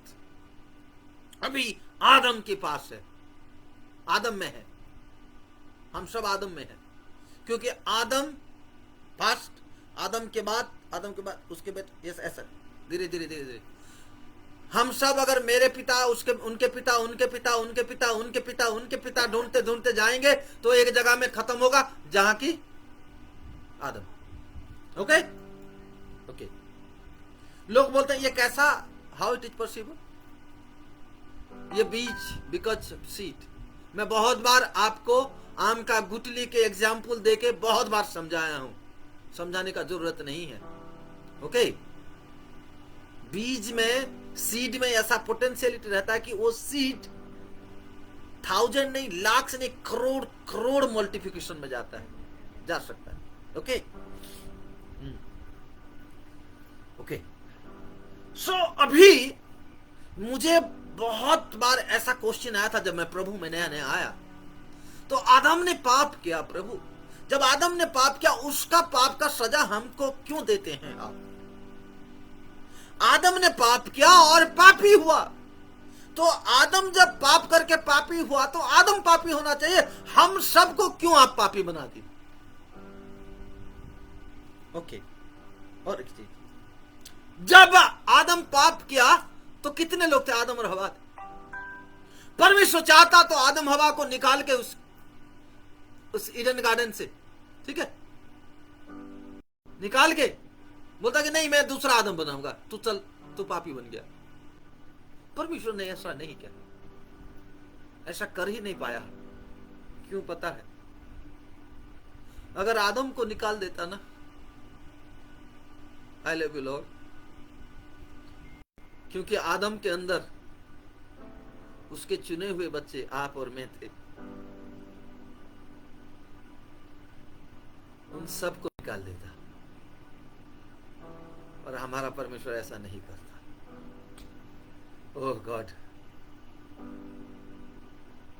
अभी आदम के पास है, आदम में है. हम सब आदम में है, क्योंकि आदम फर्स्ट, आदम के बाद उसके बाद, यस, ऐसा धीरे धीरे हम सब अगर मेरे पिता, उसके, उनके पिता, उनके पिता, उनके पिता, उनके पिता, उनके पिता ढूंढते ढूंढते जाएंगे तो एक जगह में खत्म होगा, जहां की आदम. ओके. ओके. लोग बोलते हैं ये कैसा, हाउ इट इज पॉसिबल? ये बीज, बिकॉज सीड. मैं बहुत बार आपको आम का गुठली के एग्जाम्पल देके बहुत बार समझाया हूं, समझाने का जरूरत नहीं है. ओके. बीज में, सीड में ऐसा पोटेंशियलिटी रहता है कि वो सीड 1000 नहीं, लाख से नहीं, करोड़ करोड़ मल्टीप्लिकेशन में जाता है, जा सकता है. ओके. ओके. सो अभी मुझे बहुत बार ऐसा क्वेश्चन आया था जब मैं प्रभु में नया नया आया. तो आदम ने पाप किया. प्रभु, जब आदम ने पाप किया, उसका पाप का सजा हमको क्यों देते हैं आप? आदम ने पाप किया और पापी हुआ, तो आदम जब पाप करके पापी हुआ तो आदम पापी होना चाहिए, हम सबको क्यों आप पापी बना दिए? ओके. और एक चीज, जब आदम पाप किया तो कितने लोग थे? आदम और हवा थे. परमेश्वर चाहता तो आदम हवा को निकाल के उस ईडन गार्डन से, ठीक है, निकाल के बोलता कि नहीं, मैं दूसरा आदम बनाऊंगा, तू चल, तू पापी बन गया. परमेश्वर ने ऐसा नहीं किया, ऐसा कर ही नहीं पाया. क्यों पता है? अगर आदम को निकाल देता ना, आई लव यू लॉर्ड, क्योंकि आदम के अंदर उसके चुने हुए बच्चे आप और मैं थे. उन सबको निकाल देगा। और हमारा परमेश्वर ऐसा नहीं करता। ओह गॉड,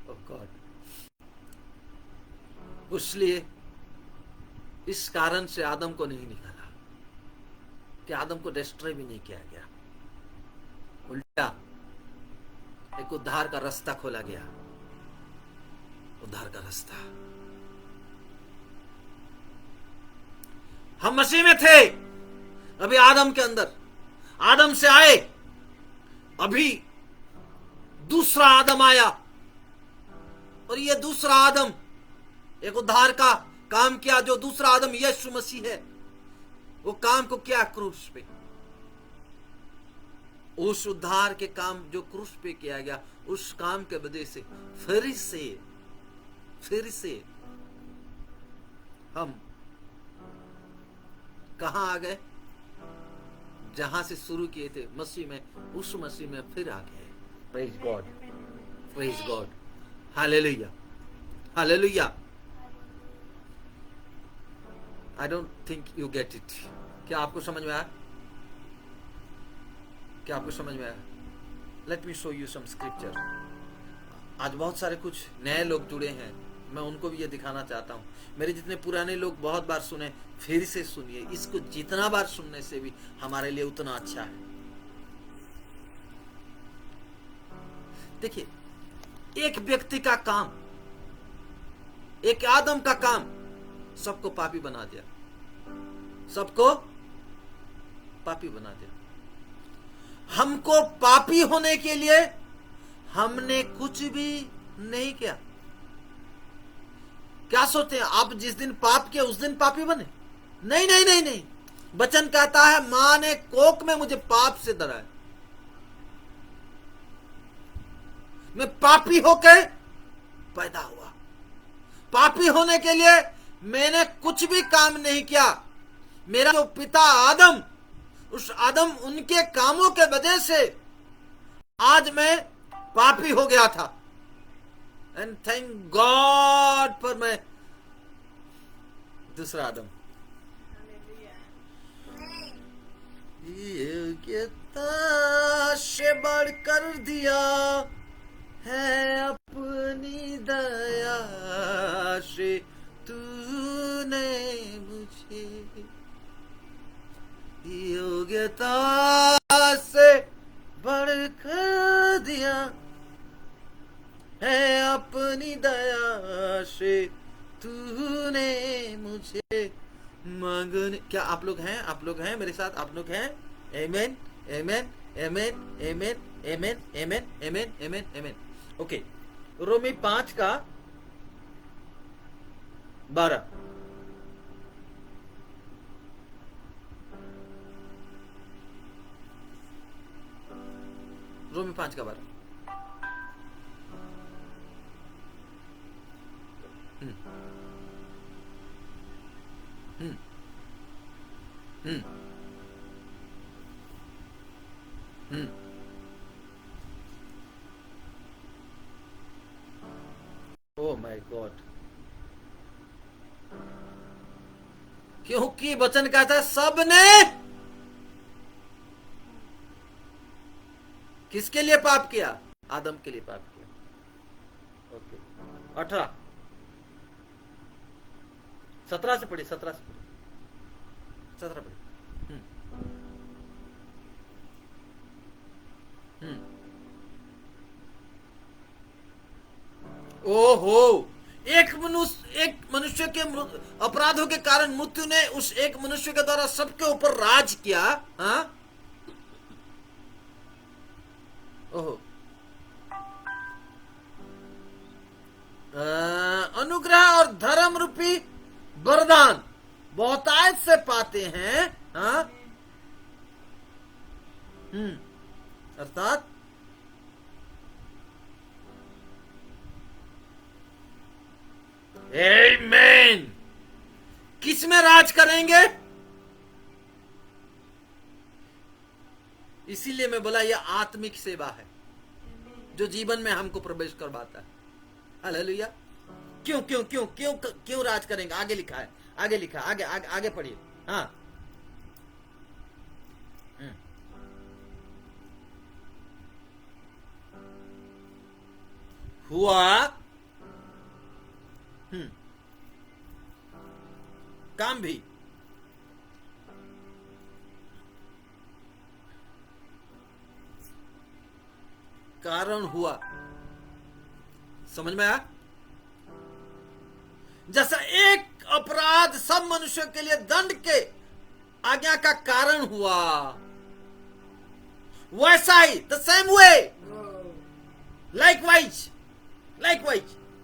ओह गॉड। इसलिए इस कारण से आदम को नहीं निकाला कि आदम को डिस्ट्रॉय भी नहीं किया गया, उल्टा एक उद्धार का रास्ता खोला गया। उद्धार का रास्ता। हम मसीह में थे, अभी आदम के अंदर, आदम से आए, अभी दूसरा आदम आया, और ये दूसरा आदम एक उद्धार का काम किया। जो दूसरा आदम यीशु मसीह है, वो काम को किया क्रूस पे। उस उद्धार के काम जो क्रूस पे किया गया, उस काम के वजह से फिर से हम कहां आ गए? जहां से शुरू किए थे मसीह में, उस मसीह में फिर आ गए। Praise God, praise God, hallelujah, hallelujah. I don't think you get it. क्या आपको समझ में आया? क्या आपको समझ में आया? Let me show you some scripture. आज बहुत सारे कुछ नए लोग जुड़े हैं, मैं उनको भी ये दिखाना चाहता हूँ। मेरे जितने पुराने लोग बहुत बार सुने, फिर से सुनिए। इसको जितना बार सुनने से भी हमारे लिए उतना अच्छा है। देखिए, एक व्यक्ति का काम, एक आदम का काम सबको पापी बना दिया, सबको पापी बना दिया। हमको पापी होने के लिए हमने कुछ भी नहीं किया। क्या सोचते हैं आप? जिस दिन पाप किया उस दिन पापी बने? नहीं नहीं नहीं नहीं। वचन कहता है, मां ने कोख में मुझे पाप से डराया, मैं पापी होकर पैदा हुआ। पापी होने के लिए मैंने कुछ भी काम नहीं किया। मेरा जो पिता आदम, उस आदम, उनके कामों के वजह से आज मैं पापी हो गया था। एंड थैंक गॉड पर मैं दूसरा आदम। योग्यता से बढ़कर दिया है अपनी दया से तूने मुझे, योग्यता से बढ़कर दिया है अपनी दया से तूने मुझे मांगने। क्या आप लोग हैं? आप लोग हैं मेरे साथ? आप लोग हैं? आमेन, आमेन, आमेन, आमेन, आमेन, आमेन, आमेन, आमेन, आमेन। ओके, रोमी 5:12। रोमी 5:12। Oh my God. क्योंकि वचन कहता है सबने किसके लिए पाप किया? आदम के लिए पाप किया। ओके, 18 17 से पढ़िए, 17 से पढ़िए, 17 पढ़िए। ओहो, एक मनुष्य के अपराधों के कारण मृत्यु ने उस एक मनुष्य के द्वारा सबके ऊपर राज किया। हाँ, ओहो, अनुग्रह और धर्म रूपी वरदान बहुतायत से पाते हैं। हाँ, अर्थात आमेन। किस में राज करेंगे? इसीलिए मैं बोला यह आत्मिक सेवा है जो जीवन में हमको प्रवेश करवाता है। हालेलुया, क्यों क्यों क्यों क्यों क्यों राज करेंगे? आगे लिखा है, आगे लिखा है, आगे आगे आगे पढ़िए। हाँ, हुआ काम भी कारण हुआ। समझ में आया? जैसा एक अपराध सब मनुष्यों के लिए दंड के आज्ञा का कारण हुआ, वैसा ही द सेम वे, लाइकवाइज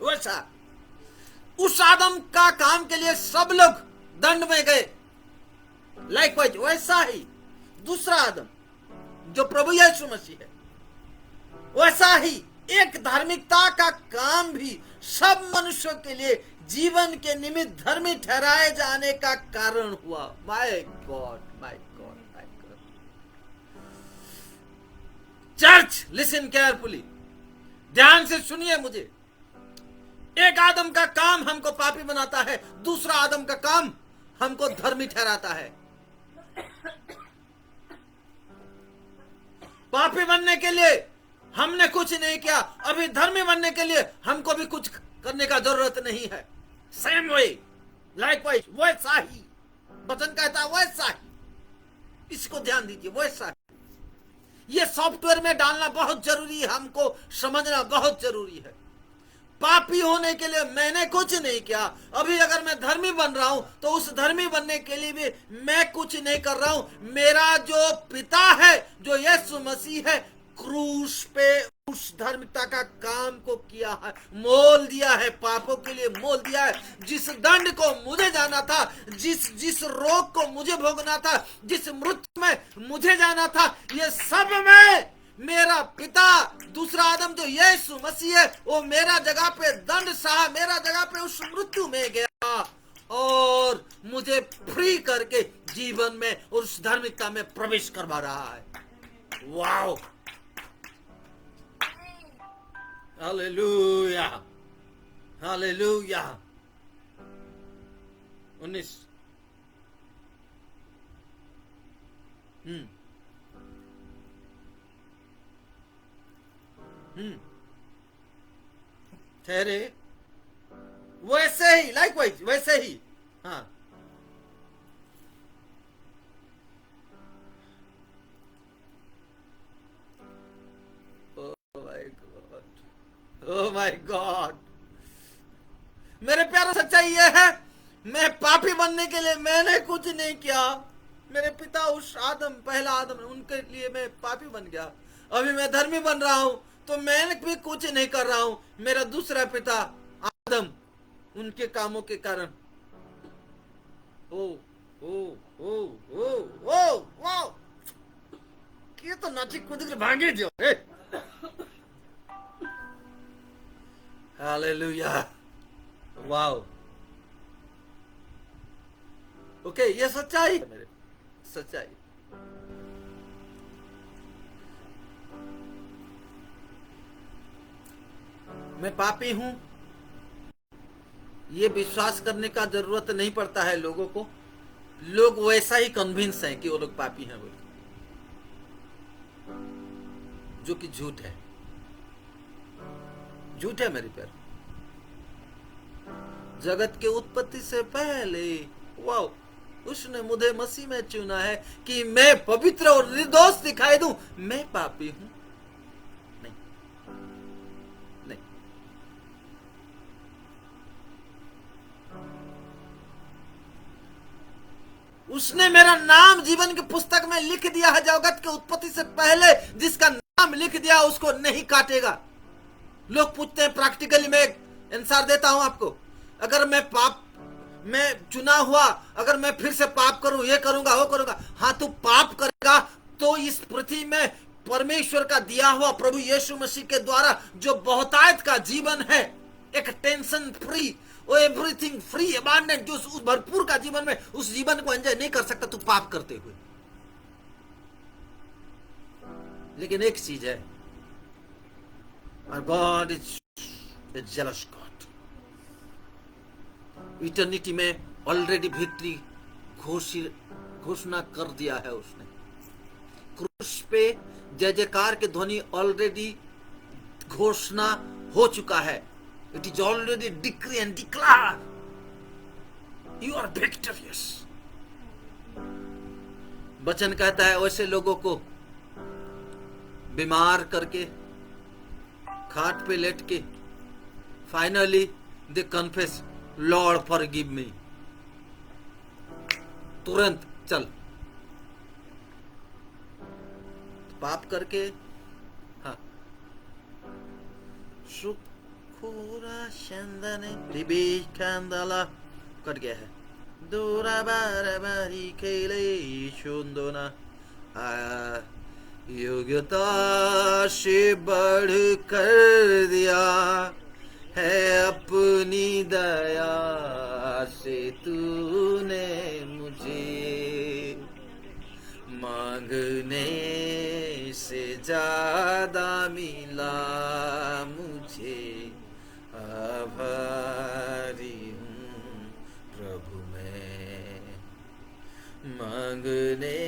वैसा उस आदम का काम के लिए सब लोग दंड में गए। लाइकवाइज वैसा ही दूसरा आदम जो प्रभु यीशु मसीह है, वैसा ही एक धार्मिकता का काम भी सब मनुष्यों के लिए जीवन के निमित्त धर्मी ठहराए जाने का कारण हुआ। My God, my God, my God. Church, listen carefully, ध्यान से सुनिए मुझे। एक आदम का काम हमको पापी बनाता है, दूसरा आदम का काम हमको धर्मी ठहराता है। पापी बनने के लिए हमने कुछ नहीं किया, अभी धर्मी बनने के लिए हमको भी कुछ करने का जरूरत नहीं है। सेम वे, लाइकवाइज, वैसा ही वचन कहता है, वैसा ही। इसको ध्यान दीजिए, वैसा ही। ये सॉफ्टवेयर में डालना बहुत जरूरी है, हमको समझना बहुत जरूरी है। पापी होने के लिए मैंने कुछ नहीं किया, अभी अगर मैं धर्मी बन रहा हूं तो उस धर्मी बनने के लिए भी मैं कुछ नहीं कर रहा हूं। मेरा जो पिता है, जो यीशु मसीह है, क्रूस पे उस धार्मिकता का काम को किया है, मोल दिया है, पापों के लिए मोल दिया है। जिस दंड को मुझे जाना था, जिस रोग को मुझे भोगना था, जिस मृत्यु में मुझे जाना था, ये सब में मेरा पिता, दूसरा आदम जो यीशु मसीह है, वो मेरा जगह पे दंड सहा, मेरा जगह पे उस मृत्यु में गया और मुझे फ्री करके जीवन में और उस धार्मिकता में प्रवेश करवा रहा है। Wow, hallelujah, hallelujah. 19 ठहरे, वैसे ही, लाइकवाइज वैसे ही। हाँ, ओह माय गॉड, मेरे प्यारे, सच्चाई ये है, मैं पापी बनने के लिए मैंने कुछ नहीं किया। मेरे पिता, उस आदम, पहला आदम, उनके लिए मैं पापी बन गया। अभी मैं धर्मी बन रहा हूं तो मैं भी कुछ नहीं कर रहा हूं। मेरा दूसरा पिता आदम, उनके कामों के कारण। ओ ओ ओ ओ ओ वाओ, ये तो नाची कूद कर भागे जो। Hallelujah, wow. ओके, ये सच्चाई है मेरे, सच्चाई। मैं पापी हूं, ये विश्वास करने का जरूरत नहीं पड़ता है लोगों को। लोग वैसा ही कन्विंस हैं कि वो लोग पापी हैं, बोल, जो कि झूठ है, झूठ है मेरे प्यार। जगत के उत्पत्ति से पहले, वाओ, उसने मुझे मसीह में चुना है कि मैं पवित्र और निर्दोष दिखाई दूं। मैं पापी हूं? नहीं, नहीं। उसने मेरा नाम जीवन की पुस्तक में लिख दिया है। जगत के उत्पत्ति से पहले जिसका नाम लिख दिया उसको नहीं काटेगा। लोग पूछते हैं, प्रैक्टिकली मैं आंसर देता हूं आपको। अगर मैं चुना हुआ, अगर मैं फिर से पाप करूं, ये करूंगा, वो करूंगा, हाँ, तू पाप करेगा तो इस पृथ्वी में परमेश्वर का दिया हुआ प्रभु यीशु मसीह के द्वारा जो बहुतायत का जीवन है, एक टेंशन फ्री, वो एवरीथिंग फ्री, अबांडेंट, जो उस भरपूर का जीवन में, उस जीवन को एंजॉय नहीं कर सकता तू पाप करते हुए। लेकिन एक चीज है, और God is a jealous God. Eternity में ऑलरेडी विक्ट्री घोषणा कर दिया है उसने। क्रूस पे जय जयकार के ध्वनि ऑलरेडी घोषणा हो चुका है। It is already decree and declare, you are victorious. वचन कहता है वैसे लोगों को बीमार करके खाट पे लेट के finally they confess, Lord forgive me, तुरंत चल पाप करके। हाँ, सुखोरा चंदने रिबी कंदला कट गया है। दूरा बार बारी खेले शुंदोना योग्यता से बढ़ कर दिया है अपनी दया से तूने मुझे, मांगने से ज्यादा मिला मुझे, आभारी हूँ प्रभु मैं, मांगने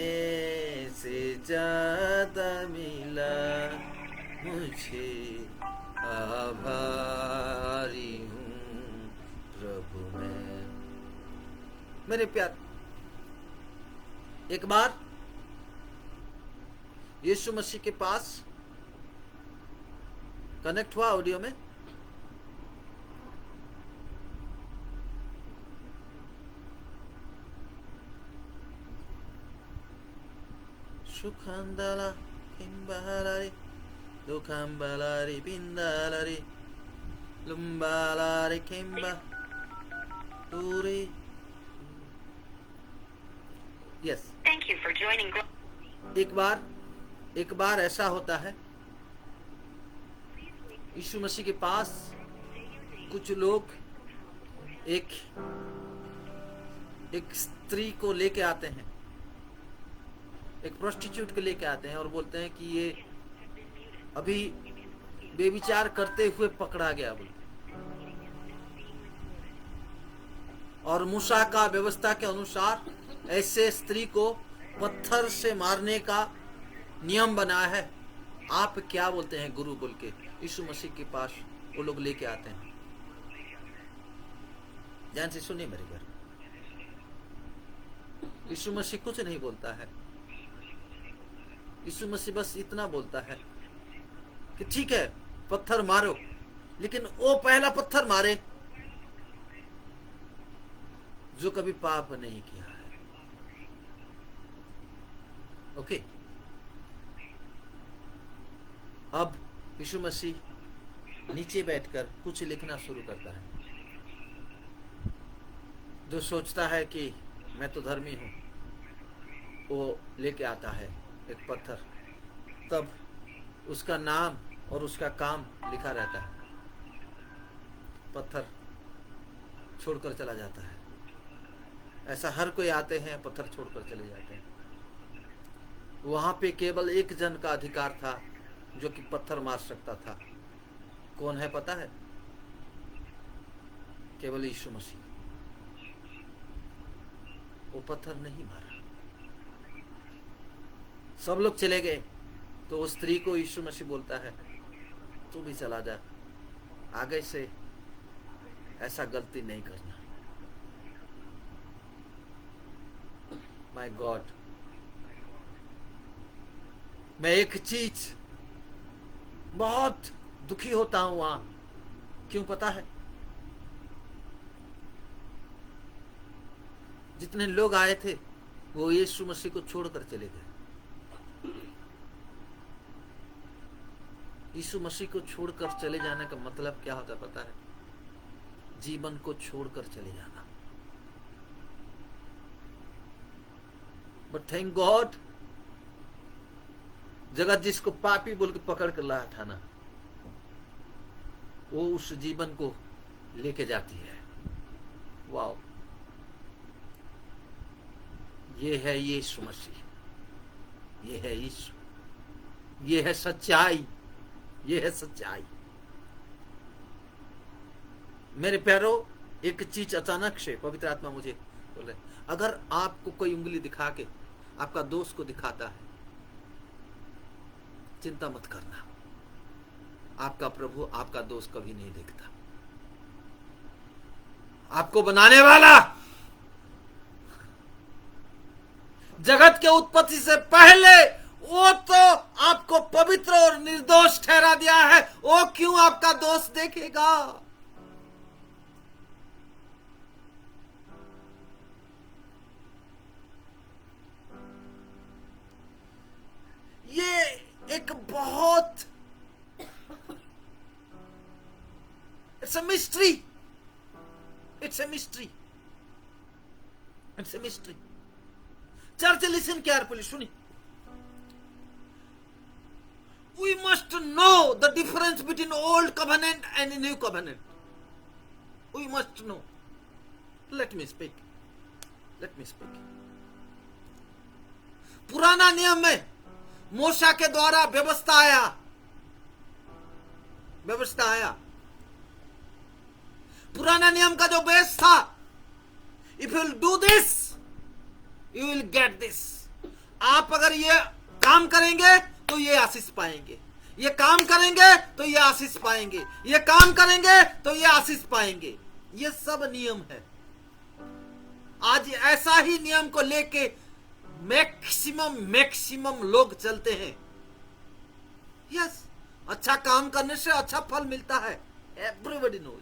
से ज्यादा मिला मुझे, आभारी हूँ प्रभु मैं। मेरे प्यार, एक बार यीशु मसीह के पास कनेक्ट हुआ ऑडियो में। सुखंदला किंबलारी दुखंबलारी बिंदलारी लुम्बालारी किंबा दूरी। Yes, Thank you for joining. एक बार ऐसा होता है, यीशु मसीह के पास कुछ लोग एक स्त्री को लेके आते हैं, एक प्रोस्टिट्यूट को लेके आते हैं और बोलते हैं कि ये अभी बेविचार करते हुए पकड़ा गया बोलते। और मूसा का व्यवस्था के अनुसार ऐसे स्त्री को पत्थर से मारने का नियम बना है। आप क्या बोलते हैं गुरु बोल के यीशु मसीह के पास वो लोग लेके आते हैं। ध्यान से सुनिए मेरे घर, यीशु मसीह कुछ नहीं बोलता है। यीशु मसीह बस इतना बोलता है कि ठीक है पत्थर मारो, लेकिन वो पहला पत्थर मारे जो कभी पाप नहीं किया है। ओके, अब यीशु मसीह नीचे बैठकर कुछ लिखना शुरू करता है। जो सोचता है कि मैं तो धर्मी हूं, वो लेके आता है एक पत्थर, तब उसका नाम और उसका काम लिखा रहता है। पत्थर छोड़कर चला जाता है। ऐसा हर कोई आते हैं, पत्थर छोड़कर चले जाते हैं। वहां पे केवल एक जन का अधिकार था जो कि पत्थर मार सकता था। कौन है पता है? केवल यीशु मसीह। वो पत्थर नहीं मारा। सब लोग चले गए तो उस स्त्री को यीशु मसीह बोलता है तू भी चला जा, आगे से ऐसा गलती नहीं करना। माय गॉड, मैं एक चीज बहुत दुखी होता हूं वहां। क्यों पता है? जितने लोग आए थे वो यीशु मसीह को छोड़कर चले गए। यीशु मसीह को छोड़कर चले जाने का मतलब क्या होता पता है? जीवन को छोड़कर चले जाना। बट थैंक गॉड, जगत जिसको पापी बोल के पकड़ कर लाया था ना, वो उस जीवन को लेके जाती है। वाओ, ये है यीशु मसीह, ये है यीशु, ये है सच्चाई, ये है सच्चाई। मेरे प्यारो, एक चीज अचानक से पवित्र आत्मा मुझे बोले, अगर आपको कोई उंगली दिखा के आपका दोस्त को दिखाता है, चिंता मत करना, आपका प्रभु आपका दोस्त कभी नहीं देखता। आपको बनाने वाला, जगत के उत्पत्ति से पहले वो तो आपको पवित्र और निर्दोष ठहरा दिया है, वो क्यों आपका दोस्त देखेगा? ये एक बहुत it's a mystery, it's a mystery, it's a mystery. Church, listen carefully, सुनिए। We must know the difference between old covenant and new covenant. We must know. Let me speak. Let me speak. पुराना नियम में मूसा के द्वारा व्यवस्था आया। पुराना नियम का जो बेस था, if you will do this, you will get this. आप अगर ये काम करेंगे तो ये आशीष पाएंगे, ये काम करेंगे तो ये आशीष पाएंगे, ये काम करेंगे तो ये आशीष पाएंगे। ये सब नियम है। आज ऐसा ही नियम को लेके मैक्सिमम लोग चलते हैं। यस, अच्छा काम करने से अच्छा फल मिलता है, एवरीबॉडी नोज।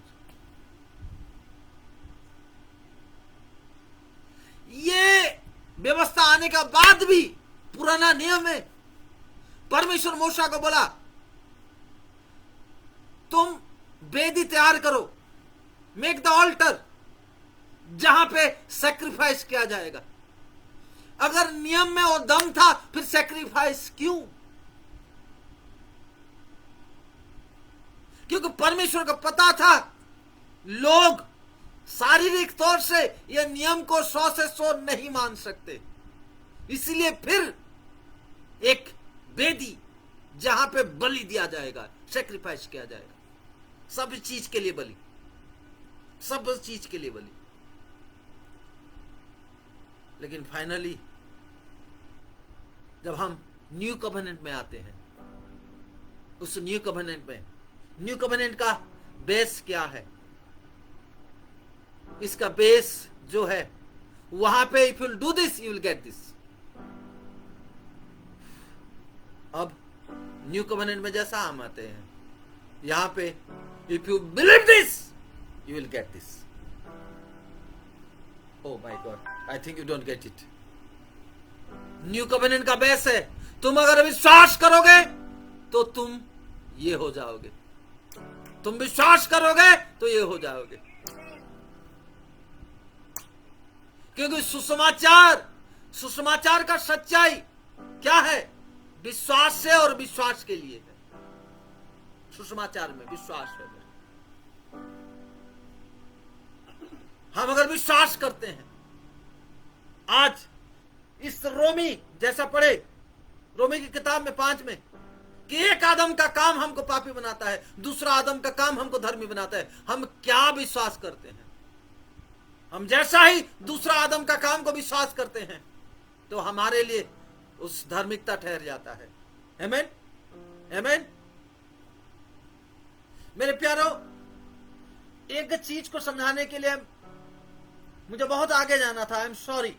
ये व्यवस्था आने के बाद भी पुराना नियम है। परमेश्वर मूसा को बोला, तुम वेदी तैयार करो, मेक द ऑल्टर, जहां पे सैक्रिफाइस किया जाएगा। अगर नियम में वो दम था, फिर सैक्रिफाइस क्यों? क्योंकि परमेश्वर को पता था लोग शारीरिक तौर से यह नियम को 100 से 100 नहीं मान सकते, इसलिए फिर एक वेदी जहां पे बलि दिया जाएगा, सैक्रिफाइस किया जाएगा, सब चीज के लिए बलि, सब चीज के लिए बलि। लेकिन फाइनली जब हम न्यू कवेनेंट में आते हैं, उस न्यू कवेनेंट का बेस क्या है? इसका बेस जो है वहां पे, if you will do this you will get this. अब न्यू कवेनेंट में जैसा हम आते हैं, यहां पे if you believe this you will get this. O my God, I think you don't get it. New covenant का बेस है, तुम अगर विश्वास करोगे तो तुम ये हो जाओगे, तुम विश्वास करोगे तो ये हो जाओगे। क्योंकि सुसमाचार का सच्चाई क्या है? विश्वास से और विश्वास के लिए है। सुसमाचार में विश्वास है। हम अगर विश्वास करते हैं, आज इस रोमी जैसा पढ़े, रोमी की किताब में 5 में, कि एक आदम का काम हमको पापी बनाता है, दूसरा आदम का काम हमको धर्मी बनाता है। हम क्या विश्वास करते हैं? हम जैसा ही दूसरा आदम का काम को विश्वास करते हैं तो हमारे लिए उस धार्मिकता ठहर जाता है। आमीन, आमीन। मेरे प्यारो, एक चीज को समझाने के लिए मुझे बहुत आगे जाना था। आई एम सॉरी,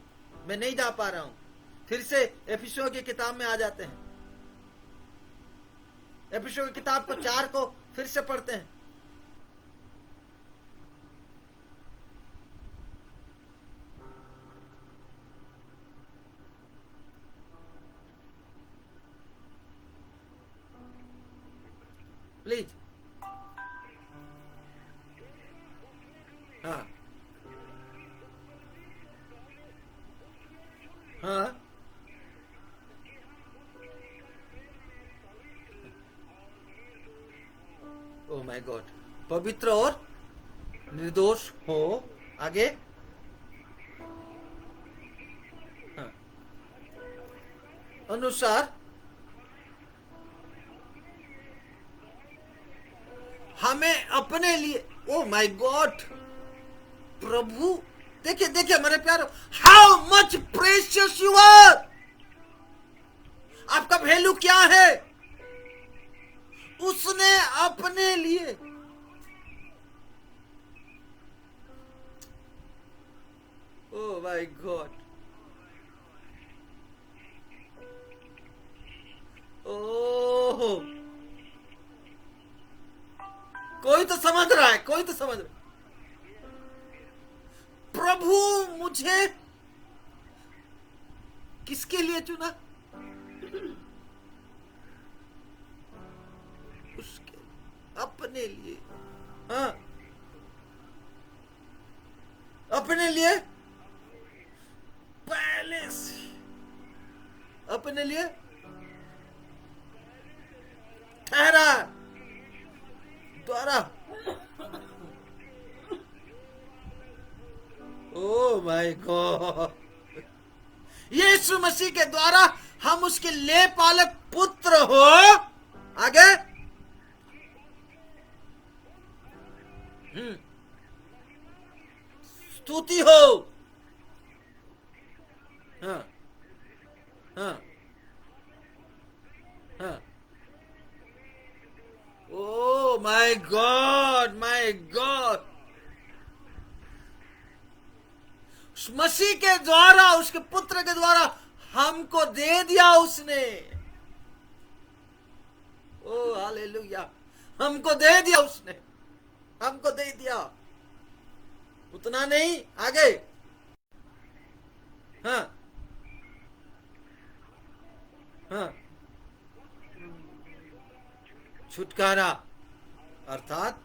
मैं नहीं जा पा रहा हूं। फिर से एफिसियों की किताब में आ जाते हैं। एफिसियों की किताब को 4 को फिर से पढ़ते हैं। प्लीज। हाँ हाँ, ओ माय गॉड, पवित्र और निर्दोष हो। आगे, हाँ, अनुसार हमें अपने लिए, ओ माय गॉड, प्रभु, देखिए देखिए मेरे प्यारो, how much precious you are. आपका वैल्यू क्या है? उसने अपने लिए ओ माय गॉड, ओह, कोई तो समझ रहा है, कोई तो समझ रहा है। प्रभु मुझे किसके लिए चुना? उसके अपने लिए, हाँ, अपने लिए पहले से, अपने लिए ठहरा द्वारा। ओ माय गॉड, यीशु मसीह के द्वारा हम उसके ले पालक पुत्र हो। आगे, स्तुति हो। हाँ हाँ हाँ, oh my God, my God, मसीह के द्वारा, उसके पुत्र के द्वारा हमको दे दिया उसने। ओ हालेलुया, हमको दे दिया उसने, हमको दे दिया। उतना नहीं, आगे, हाँ हाँ, छुटकारा अर्थात,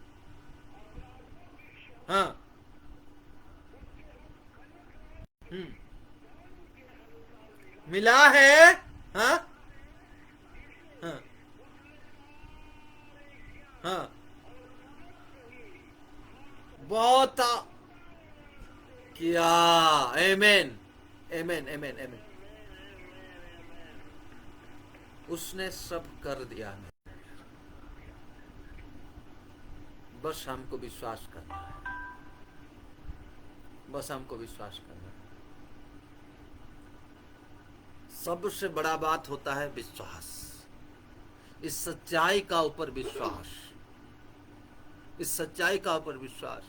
हाँ, मिला है, हाँ हाँ हाँ, बहुत किया। आमेन आमेन आमेन आमेन, उसने सब कर दिया। बस हमको विश्वास करना है, बस हमको विश्वास करना है। सबसे बड़ा बात होता है विश्वास, इस सच्चाई का ऊपर विश्वास, इस सच्चाई का ऊपर विश्वास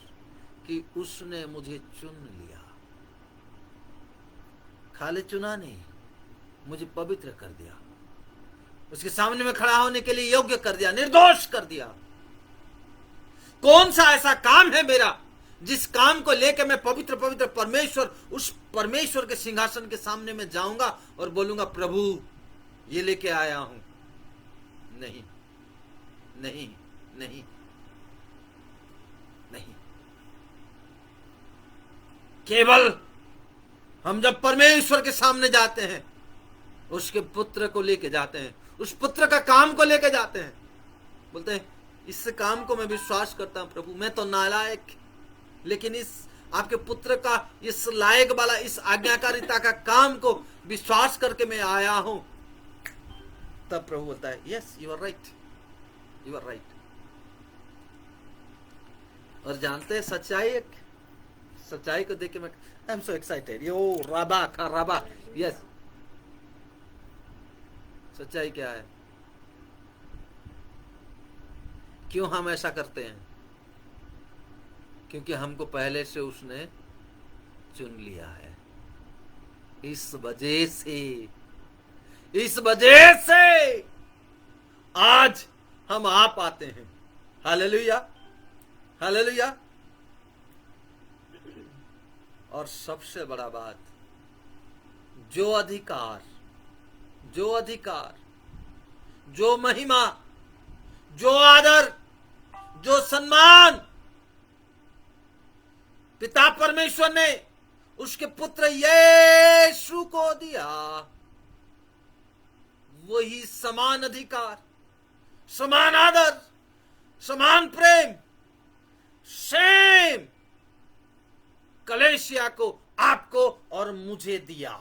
कि उसने मुझे चुन लिया। खाली चुना नहीं, मुझे पवित्र कर दिया, उसके सामने में खड़ा होने के लिए योग्य कर दिया, निर्दोष कर दिया। कौन सा ऐसा काम है मेरा जिस काम को लेकर मैं पवित्र पवित्र परमेश्वर, उस परमेश्वर के सिंहासन के सामने में जाऊंगा और बोलूंगा प्रभु ये लेके आया हूं? नहीं नहीं नहीं नहीं। केवल हम जब परमेश्वर के सामने जाते हैं, उसके पुत्र को लेके जाते हैं, उस पुत्र का काम को लेके जाते हैं, बोलते हैं इस काम को मैं विश्वास करता हूं प्रभु, मैं तो नालायक, लेकिन इस आपके पुत्र का इस लायक वाला, इस आज्ञाकारिता का काम को विश्वास करके मैं आया हूं। तब प्रभु बोलता है yes you are right, you are right. और जानते हैं सच्चाई को देख के मैं आई एम सो एक्साइटेड। यो राबा का राबा, यस। सच्चाई क्या है? क्यों हम ऐसा करते हैं? क्योंकि हमको पहले से उसने चुन लिया है। इस वजह से आज हम आ पाते हैं। Hallelujah hallelujah. और सबसे बड़ा बात, जो अधिकार, जो महिमा, जो आदर, जो सम्मान पिता परमेश्वर ने उसके पुत्र यीशु को दिया, वही समान अधिकार, समान आदर, समान प्रेम, सेम कलेसिया को, आपको और मुझे दिया।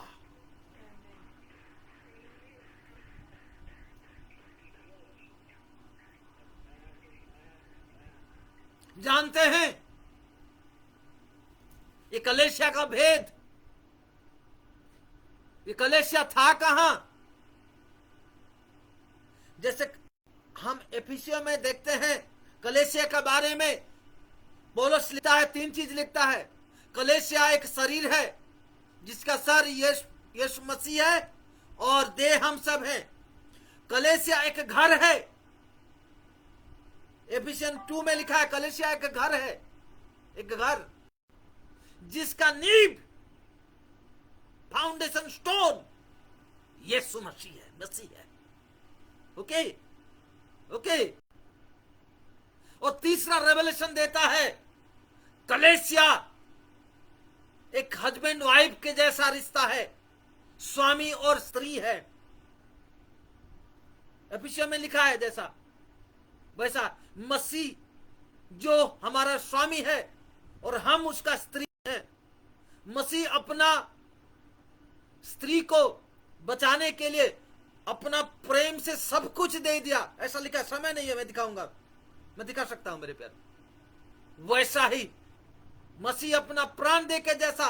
जानते हैं ये कलेसिया का भेद, ये कलेसिया था कहां? जैसे हम एफिसियों में देखते हैं कलेसिया के बारे में पौलुस लिखता है, 3 चीज लिखता है। कलेसिया एक शरीर है जिसका सर यीशु मसीह है और देह हम सब हैं। कलेसिया एक घर है, एफिसियन 2 में लिखा है कलेसिया एक घर है, एक घर जिसका नींव, फाउंडेशन स्टोन यीशु मसीह है। Okay okay. और तीसरा रेवलेशन देता है कलेसिया एक हस्बैंड वाइफ के जैसा रिश्ता है, स्वामी और स्त्री है। एफिसियों में लिखा है जैसा वैसा मसीह जो हमारा स्वामी है और हम उसका स्त्री है। मसीह अपना स्त्री को बचाने के लिए अपना प्रेम से सब कुछ दे दिया, ऐसा लिखा। समय नहीं है, मैं दिखाऊंगा, मैं दिखा सकता हूं मेरे प्यार। वैसा ही मसीह अपना प्राण दे के जैसा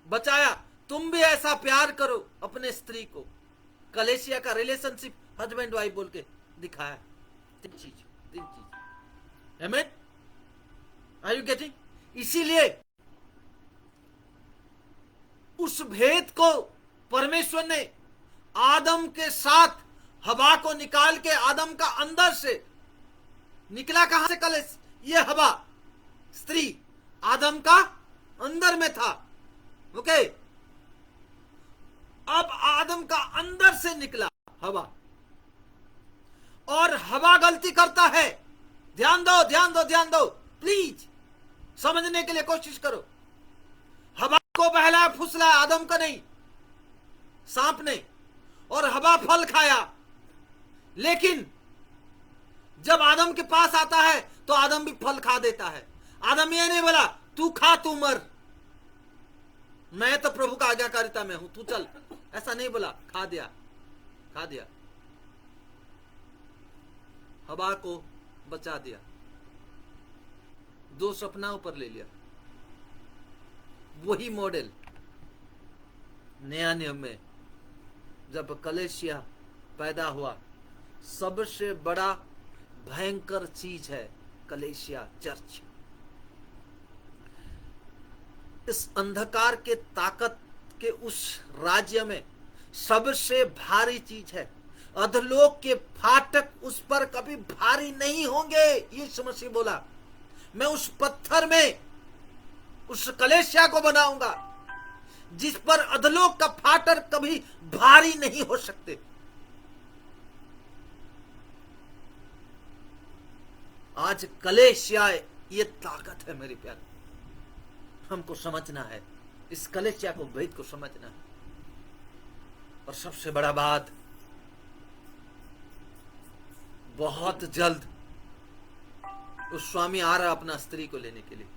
बचाया, तुम भी ऐसा प्यार करो अपने स्त्री को। कलेसिया का रिलेशनशिप हस्बैंड वाइफ बोल के दिखाया। 3 चीज। आमीन। Are you getting? इसीलिए उस भेद को परमेश्वर ने आदम के साथ हवा को निकाल के, आदम का अंदर से निकला कहां से कलेश? ये हवा स्त्री आदम का अंदर में था। ओके, अब आदम का अंदर से निकला हवा, और हवा गलती करता है। ध्यान दो प्लीज, समझने के लिए कोशिश करो। हवा को बहलाया फुसलाया, आदम का नहीं, सांप ने, और हवा फल खाया। लेकिन जब आदम के पास आता है तो आदम भी फल खा देता है। आदम ये नहीं बोला तू खा तू मर, मैं तो प्रभु का आज्ञाकारिता में हूं, तू चल, ऐसा नहीं बोला। खा दिया। हवा को बचा दिया, दोष अपना ऊपर ले लिया। वही मॉडल नया नियम में जब कलेसिया पैदा हुआ, सबसे बड़ा भयंकर चीज है कलेसिया चर्च। इस अंधकार के ताकत के उस राज्य में सबसे भारी चीज है। अधलोक के फाटक उस पर कभी भारी नहीं होंगे, यीशु मसीह बोला। मैं उस पत्थर में उस कलेसिया को बनाऊंगा जिस पर अधलोक का फाटक कभी भारी नहीं हो सकते। आज कलेसिया ये ताकत है मेरे प्यारे, हमको समझना है, इस कलेसिया को, भेद को समझना है। और सबसे बड़ा बात, बहुत जल्द वो स्वामी आ रहा अपना स्त्री को लेने के लिए,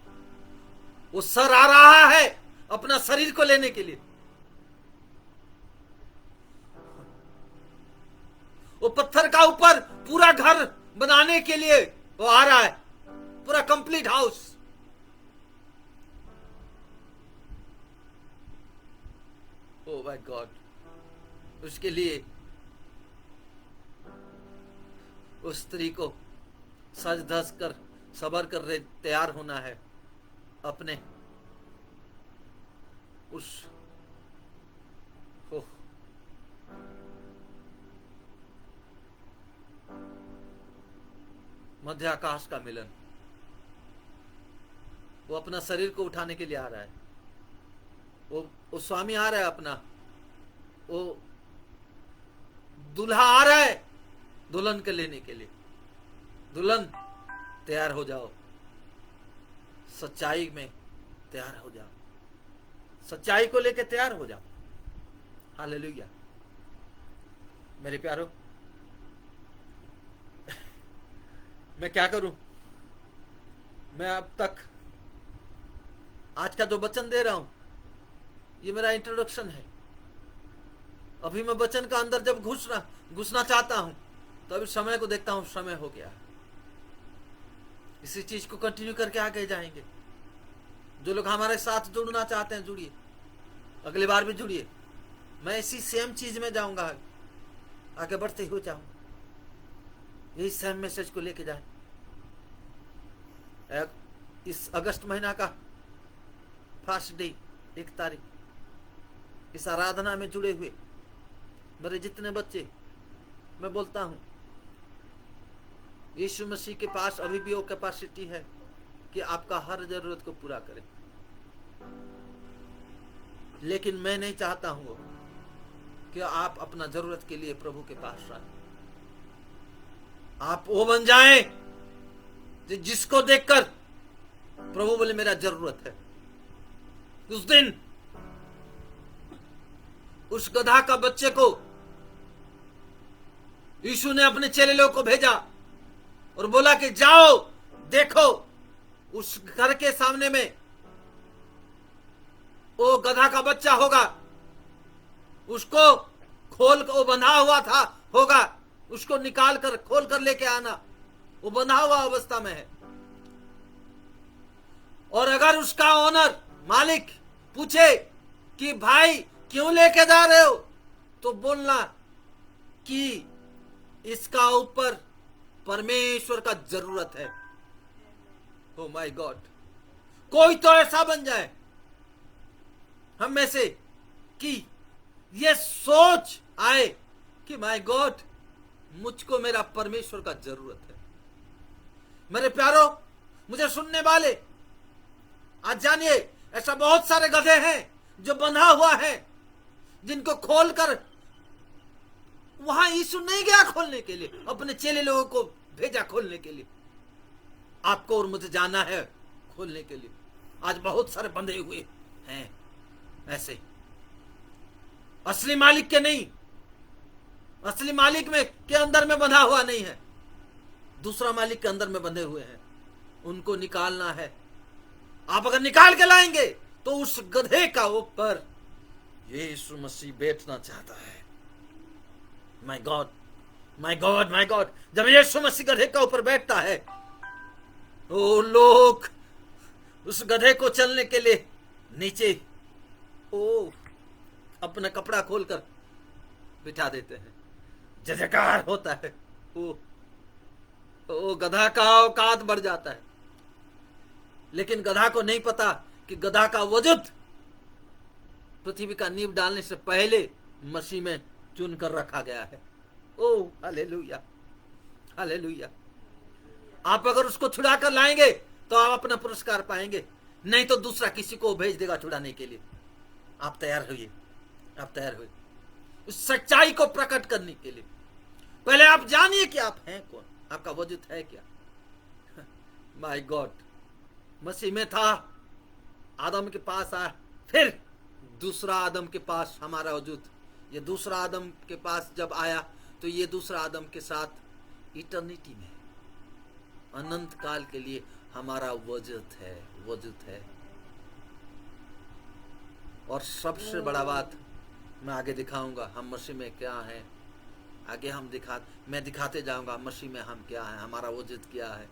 वो सर आ रहा है अपना शरीर को लेने के लिए। वो पत्थर का ऊपर पूरा घर बनाने के लिए वो आ रहा है, पूरा complete house. O my God, उसके लिए उस स्त्री को सज धज कर सबर कर रहे तैयार होना है अपने उस मध्य आकाश का मिलन। वो अपना शरीर को उठाने के लिए आ रहा है, वो स्वामी आ रहा है अपना, वो दूल्हा आ रहा है दुल्हन के लेने के लिए। दुल्हन तैयार हो जाओ, सच्चाई में तैयार हो जाओ, सच्चाई को लेकर तैयार हो जाओ। हालेलुया मेरे प्यारो। मैं क्या करूं, मैं अब तक आज का जो वचन दे रहा हूं ये मेरा इंट्रोडक्शन है। अभी मैं वचन का अंदर जब घुसना चाहता हूं तो अभी समय को देखता हूं, समय हो गया। इसी चीज को कंटिन्यू करके आगे जाएंगे। जो लोग हमारे साथ जुड़ना चाहते हैं जुड़िए, अगली बार भी जुड़िए। मैं इसी सेम चीज में जाऊंगा, आगे बढ़ते हो जाऊंगा, यही सेम मैसेज को लेके जाए। इस अगस्त महीना का फर्स्ट डे 1 तारीख, इस आराधना में जुड़े हुए मेरे जितने बच्चे, मैं बोलता हूं यीशु मसीह के पास अभी भी वो कैपेसिटी है कि आपका हर जरूरत को पूरा करे। लेकिन मैं नहीं चाहता हूं कि आप अपना जरूरत के लिए प्रभु के पास आए। आप वो बन जाएं जिसको देखकर प्रभु बोले मेरा जरूरत है। उस दिन उस गधा का बच्चे को यीशु ने अपने चेले लोगों को भेजा और बोला कि जाओ देखो उस घर के सामने में वो गधा का बच्चा होगा, उसको खोल कर, वो बंधा हुआ था होगा, उसको निकाल कर खोल कर लेके आना, वो बंधा हुआ अवस्था में है। और अगर उसका ओनर मालिक पूछे कि भाई क्यों लेके जा रहे हो, तो बोलना कि इसका ऊपर परमेश्वर का जरूरत है। ओ माय गॉड, कोई तो ऐसा बन जाए हम में से कि ये सोच आए कि माय गॉड मुझको मेरा परमेश्वर का जरूरत है। मेरे प्यारो, मुझे सुनने वाले, आज जानिए ऐसा बहुत सारे गधे हैं जो बंधा हुआ है, जिनको खोलकर, वहां यीशु नहीं गया खोलने के लिए, अपने चेले लोगों को भेजा खोलने के लिए। आपको और मुझे जाना है खोलने के लिए। आज बहुत सारे बंधे हुए हैं ऐसे, असली मालिक के नहीं, असली मालिक में के अंदर में बंधा हुआ नहीं है, दूसरा मालिक के अंदर में बंधे हुए हैं। उनको निकालना है। आप अगर निकाल के लाएंगे तो उस गधे का ऊपर यीशु मसीह बैठना चाहता है। My God, my God, my God, जब यीशु मसीह गधे का ऊपर बैठता है वो लोग उस गधे को चलने के लिए नीचे अपना कपड़ा खोलकर बिठा देते हैं। जयकार होता है। वो गधा का औकात बढ़ जाता है। लेकिन गधा को नहीं पता कि गधा का वजूद पृथ्वी का नींव डालने से पहले मसीह में चुन कर रखा गया है। ओ हालेलुया, हालेलुया। आप अगर उसको छुड़ा कर लाएंगे तो आप अपना पुरस्कार पाएंगे, नहीं तो दूसरा किसी को भेज देगा छुड़ाने के लिए। आप तैयार होइए, आप तैयार होइए उस सच्चाई को प्रकट करने के लिए। पहले आप जानिए कि आप हैं कौन, आपका वजूद है क्या। माय गॉड, मसीह में था, आदम के पास आया, फिर दूसरा आदम के पास हमारा वजूद। ये दूसरा आदम के पास जब आया तो ये दूसरा आदम के साथ इटर्निटी में, अनंत काल के लिए हमारा वजूद है, वजूद है। और सबसे बड़ा बात मैं आगे दिखाऊंगा, हम मसीह में क्या है। आगे मैं दिखाते जाऊंगा मसीह में हम क्या है, हमारा वजूद क्या है।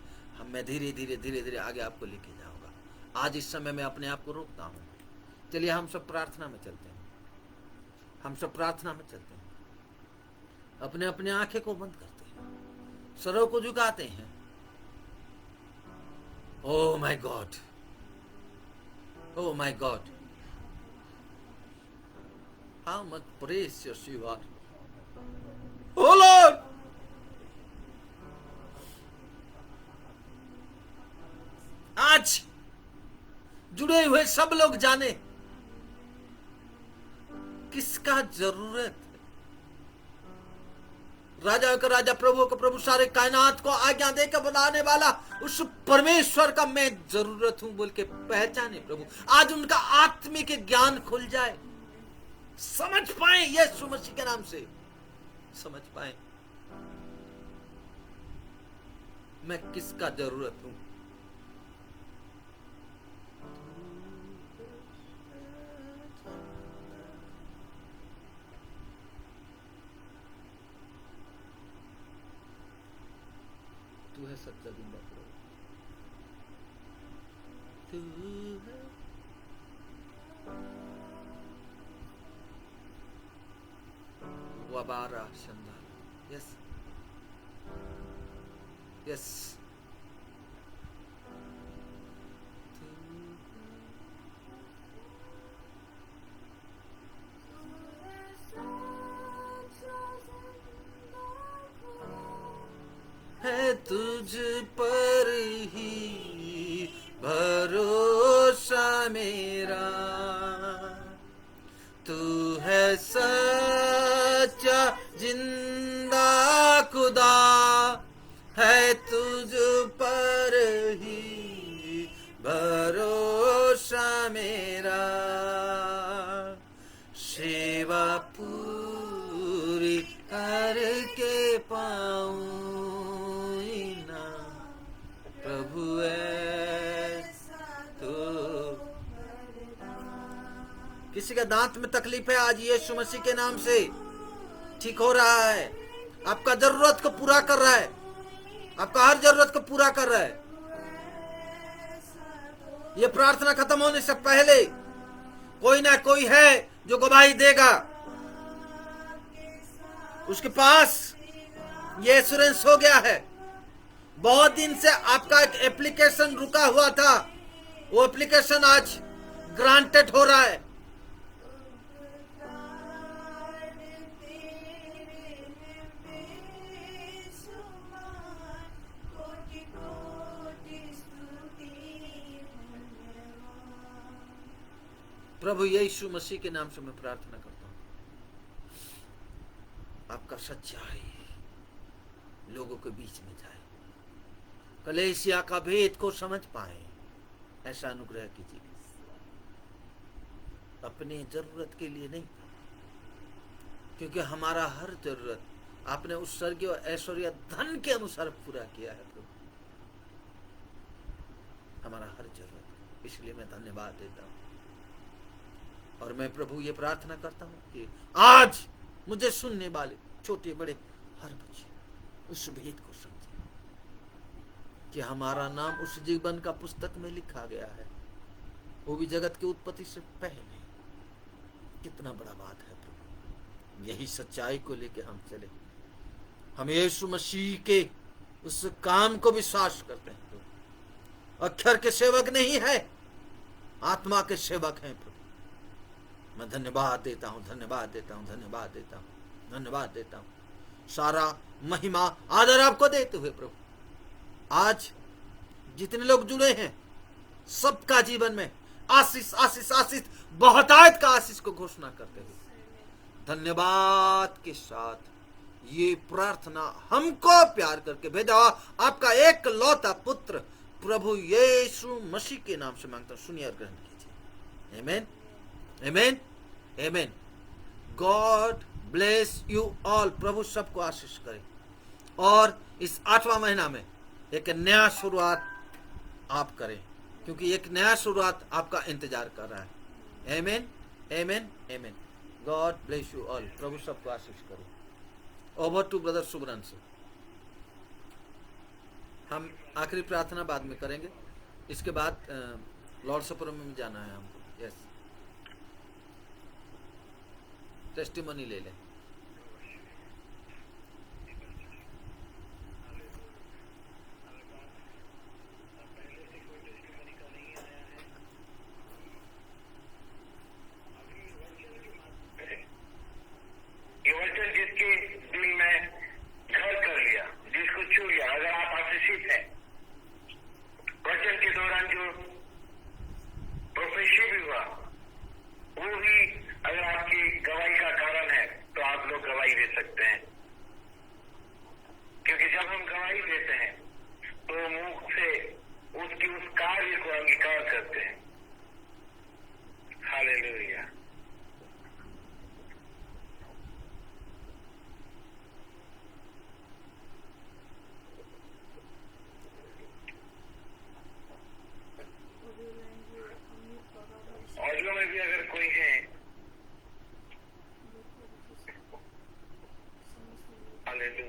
मैं धीरे धीरे आगे आपको लेके जाऊंगा। आज इस समय मैं अपने आप को रोकता हूं। चलिए हम सब प्रार्थना में चलते हैं, हम सब प्रार्थना में चलते हैं। अपने अपने आंखें को बंद करते हैं, सरों को झुकाते हैं। ओ my God, O my God, how much precious you are, oh Lord। आज जुड़े हुए सब लोग जाने किसका जरूरत है। राजा का राजा, प्रभु का प्रभु, सारे कायनात को आज्ञा देकर बनाने वाला उस परमेश्वर का मैं जरूरत हूं बोल के पहचाने प्रभु। आज उनका आत्मिक ज्ञान खुल जाए, समझ पाए, यीशु मसीह के नाम से समझ पाए मैं किसका जरूरत हूं। तू है सच्चा जिंदा प्रभु, तू है वबारा शंदा। Yes yes. है तुझ पर ही भरोसा मेरा, तू है सच्चा जिंदा खुदा, है तुझ पर ही भरोसा मेरा, सेवा पूरी करके पाऊं ना प्रभु तो। किसी का दांत में तकलीफ है, आज यीशु मसीह के नाम से ठीक हो रहा है। आपका जरूरत को पूरा कर रहा है, आपका हर जरूरत को पूरा कर रहा है। ये प्रार्थना खत्म होने से पहले कोई ना कोई है जो गवाही देगा। उसके पास ये एश्योरेंस हो गया है। बहुत दिन से आपका एक एप्लीकेशन रुका हुआ था, वो एप्लीकेशन आज ग्रांटेड हो रहा है। प्रभु यीशु मसीह के नाम से मैं प्रार्थना करता हूं, आपका सच्चाई लोगों के बीच में जाए, कलेसिया का भेद को समझ पाए, ऐसा अनुग्रह कीजिए। अपने जरूरत के लिए नहीं, क्योंकि हमारा हर जरूरत आपने उस स्वर्गीय ऐश्वर्य धन के अनुसार पूरा किया है प्रभु, हमारा हर जरूरत। इसलिए मैं धन्यवाद देता हूं। और मैं प्रभु ये प्रार्थना करता हूं कि आज मुझे सुनने वाले छोटे बड़े हर बच्चे उस भेद को समझे कि हमारा नाम उस जीवन का पुस्तक में लिखा गया है, वो भी जगत की उत्पत्ति से पहले। कितना बड़ा बात है प्रभु। यही सच्चाई को लेकर हम चले। हम यीशु मसीह के उस काम को विश्वास करते हैं प्रभु। अक्षर के सेवक नहीं है, आत्मा के सेवक हैं प्रभु। मैं धन्यवाद देता हूं, धन्यवाद देता हूं, धन्यवाद देता हूं, धन्यवाद देता हूं। सारा महिमा आदर आपको देते हुए प्रभु, आज जितने लोग जुड़े हैं सबका जीवन में आशीष आशीष आशीष बहुतायत का आशीष को घोषणा करते हुए धन्यवाद के साथ ये प्रार्थना हमको प्यार करके भेजा आपका एक लौता पुत्र प्रभु यीशु मसीह के नाम से मांगता हूं। सुनिए और ग्रहण कीजिए। आमीन, आमीन, आमीन। God bless you all. प्रभु सबको आशीष करे और इस 8वां महीना में एक नया शुरुआत आप करें, क्योंकि एक नया शुरुआत आपका इंतजार कर रहा है। आमीन, आमीन, आमीन। God bless you all. प्रभु सबको आशीष करे। Over to brother Shubhranshu. हम आखिरी प्रार्थना बाद में करेंगे, इसके बाद लॉर्ड सपर में जाना है हमको। यस, टेस्टिमनी ले लें।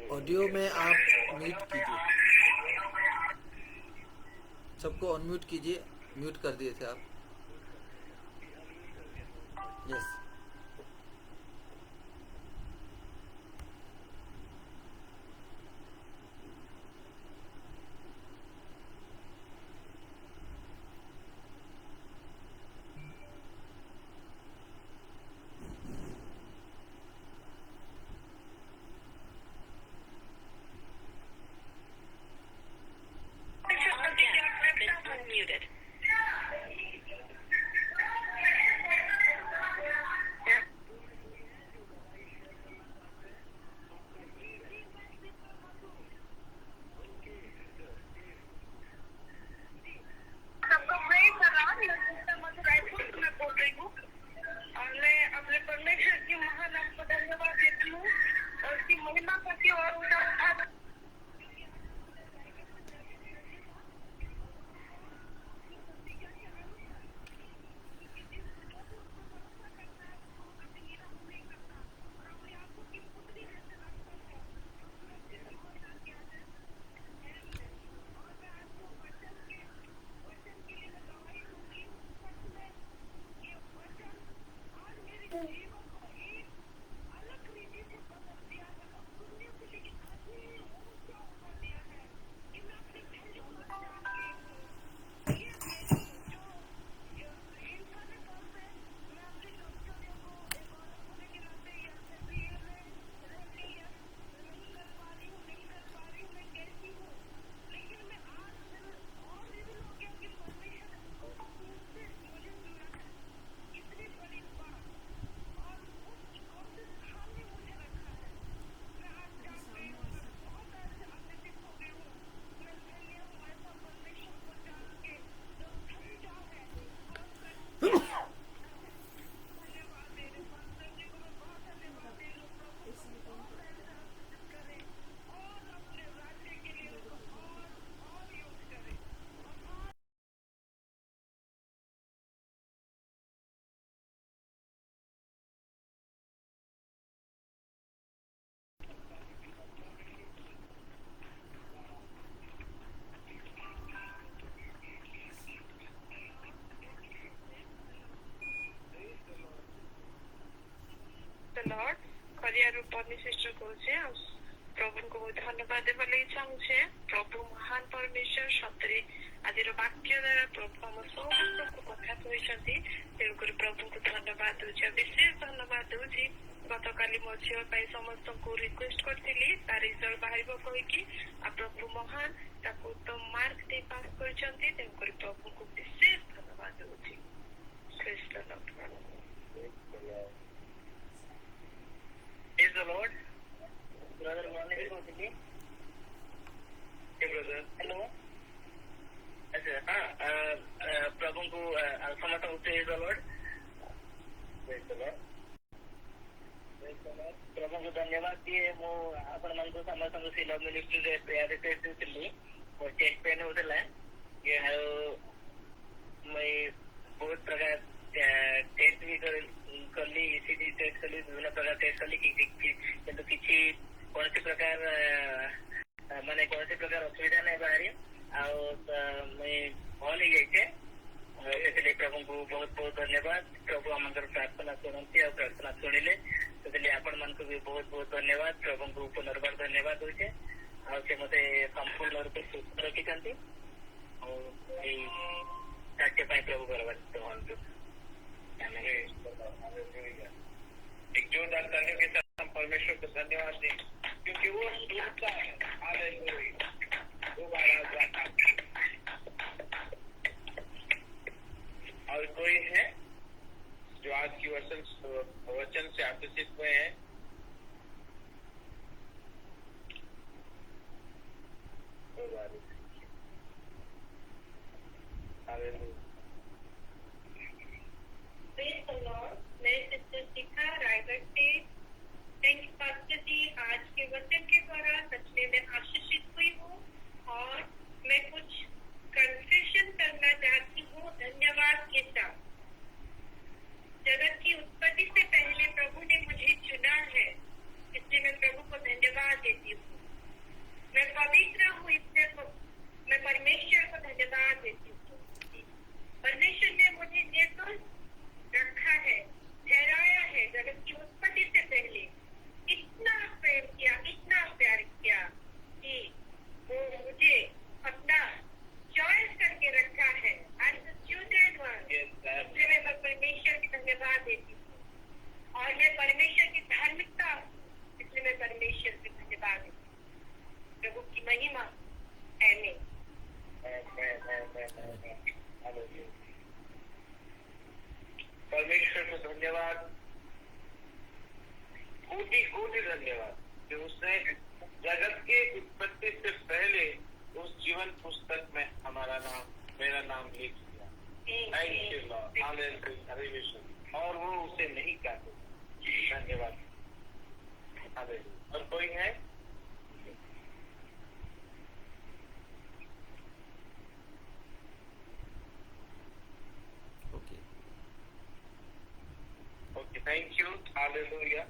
ऑडियो में आप म्यूट कीजिए, सबको अनम्यूट कीजिए। म्यूट कर दिए थे आप। यस, महिमा करती हूँ और उसका लॉर्ड खरियारू पत्नी सिस्टर कହୁଛେ प्रभुଙ୍କୁ ବହୁତ ଧନ୍ୟବାଦ ଦେବା ଲାଗି ଚାହୁଁଛେ ପ୍ରଭୁ ମହାନ ପରମେଶ୍ୱର ସତରେ ଆଜିର ବାକ୍ୟ ଦ୍ୱାରା ପ୍ରଭୁ ଆମ ସମସ୍ତଙ୍କୁ କଥା କହିଛନ୍ତି ତେଣୁକରି ପ୍ରଭୁଙ୍କୁ ଧନ୍ୟବାଦ ଦଉଛି ବିଶେଷ ଧନ୍ୟବାଦ ଦଉଛି ଗତକାଲି ମୋ ଝିଅ ପାଇଁ ସମସ୍ତଙ୍କୁ ରିକ୍ୱେଷ୍ଟ କରିଥିଲି ତାର ରିଜଲ୍ଟ ବାହାରିବ କହିକି ଆଉ ପ୍ରଭୁ ମହାନ ତାକୁ ଉତ୍ତମ ମାର୍କ ଦେଇ ପାସ୍ କରିଛନ୍ତି ତେଣୁକରି ପ୍ରଭୁଙ୍କୁ ବିଶେଷ ଧନ୍ୟବାଦ ଦଉଛି Praise the Lord. Praise the Lord. Brother Monica कହୁଥିଲି brother hello अच्छा प्रभुଙ୍କୁ ସମସ୍ତଙ୍କୁ praise the Lord प्रभुଙ୍କୁ ଧନ୍ୟବାଦ ଦିଏ ମୁଁ ଆପଣମାନଙ୍କୁ ସମସ୍ତଙ୍କୁ ସେ ଲଭ୍ ମିନିଷ୍ଟ୍ରିରେ ପ୍ରେୟାର ରିକ୍ୱେଷ୍ଟ ଦେଇଥିଲି ମୋର ଚେଷ୍ଟ ପେନ୍ ହଉଥିଲା ଆଉ ମୁଁ ବହୁତ ପ୍ରକାର टेस्ट भी कली ईसीजी टेस्ट कली विभिन्न प्रकार टेस्ट कली किंतु किसी कौन सी प्रकार माने कौन सी प्रकार असुविधा नहीं बाहरी मैं भल ही जाइए इसलिए प्रभु को बहुत बहुत धन्यवाद प्रभु आम प्रार्थना शुणती और प्रार्थना शुणिले इसलिए आपण मान को भी बहुत बहुत धन्यवाद प्रभु को पुनर्बार धन्यवाद होचे से मत संपूर्ण रूप सुस्थ रखी कार्य प्रभु करवा एक जोरदार तालियों के साथ हम परमेश्वर को धन्यवाद दें क्योंकि वो सुनता है हालेलुया दोबारा और कोई है जो आज की वचन से आकर्षित हुए हैं हालेलुया Praise the Lord. मैं सिस्टर शिखा रायगढ़ से थैंक यू पास्टर जी आज के वचन के द्वारा सच में मैं आशीषित हुई हूँ और मैं कुछ कन्फेशन करना चाहती हूँ धन्यवाद के साथ जगत की उत्पत्ति से पहले प्रभु ने मुझे चुना है इसलिए मैं प्रभु को धन्यवाद देती हूँ मैं पवित्र हूँ इसलिए मैं परमेश्वर को धन्यवाद देती हूँ परमेश्वर ने मुझे निर्दोष रखा है ठहराया है जगत की उत्पत्ति से पहले इतना प्रेम किया इतना प्यार किया कि वो मुझे अपना चॉइस करके रखा है इसलिए मैं परमेश्वर की धन्यवाद देती हूँ और मैं परमेश्वर की धार्मिकता इसलिए मैं परमेश्वर की धन्यवाद देती हूँ प्रभु की महिमा आमीन परमेश्वर को धन्यवाद कोटि कोटि धन्यवाद कि उसने जगत के उत्पत्ति से पहले उस जीवन पुस्तक में हमारा नाम मेरा नाम लिख दिया और वो उसे नहीं काटे धन्यवाद हालेलुया। और कोई है? Okay, okay, thank you. Hallelujah.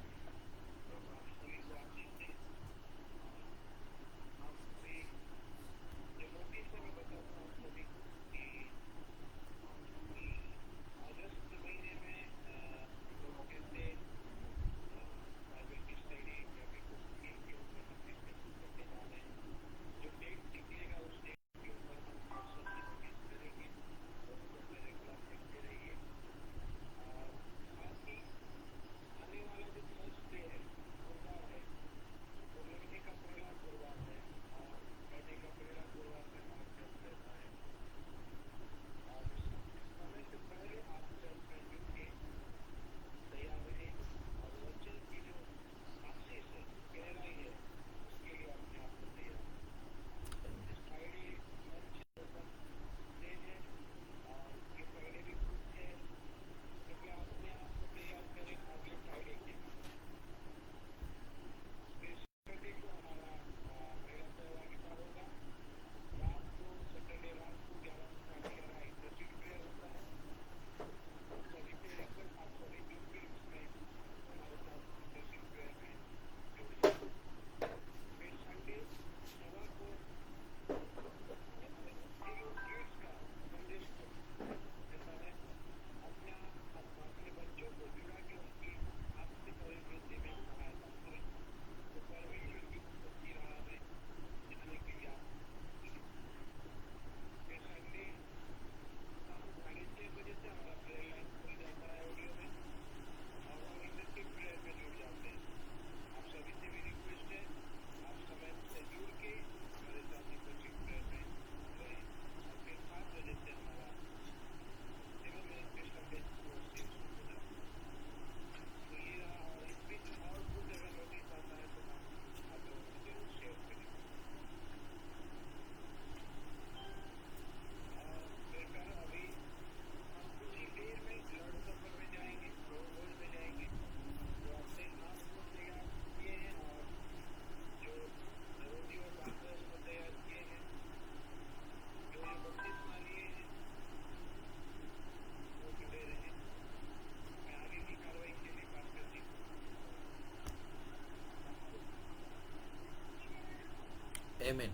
आमीन।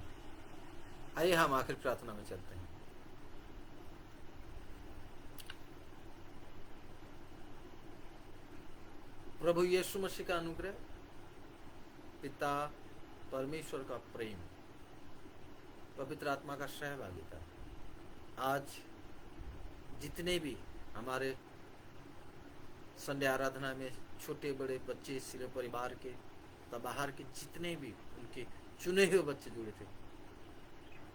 आइए हम आखिर प्रार्थना में चलते हैं। प्रभु यीशु मसीह का अनुग्रह, पिता परमेश्वर का प्रेम, पवित्र आत्मा का सहभागिता आज जितने भी हमारे संडे आराधना में छोटे बड़े बच्चे, सिरे परिवार के तथा बाहर के जितने भी उनके चुने हुए बच्चे जुड़े थे,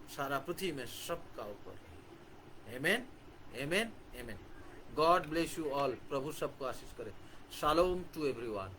सारा पृथ्वी में सबका ऊपर। आमेन, आमेन, आमेन। God bless you all. प्रभु सबको आशीष करे। Shalom to everyone.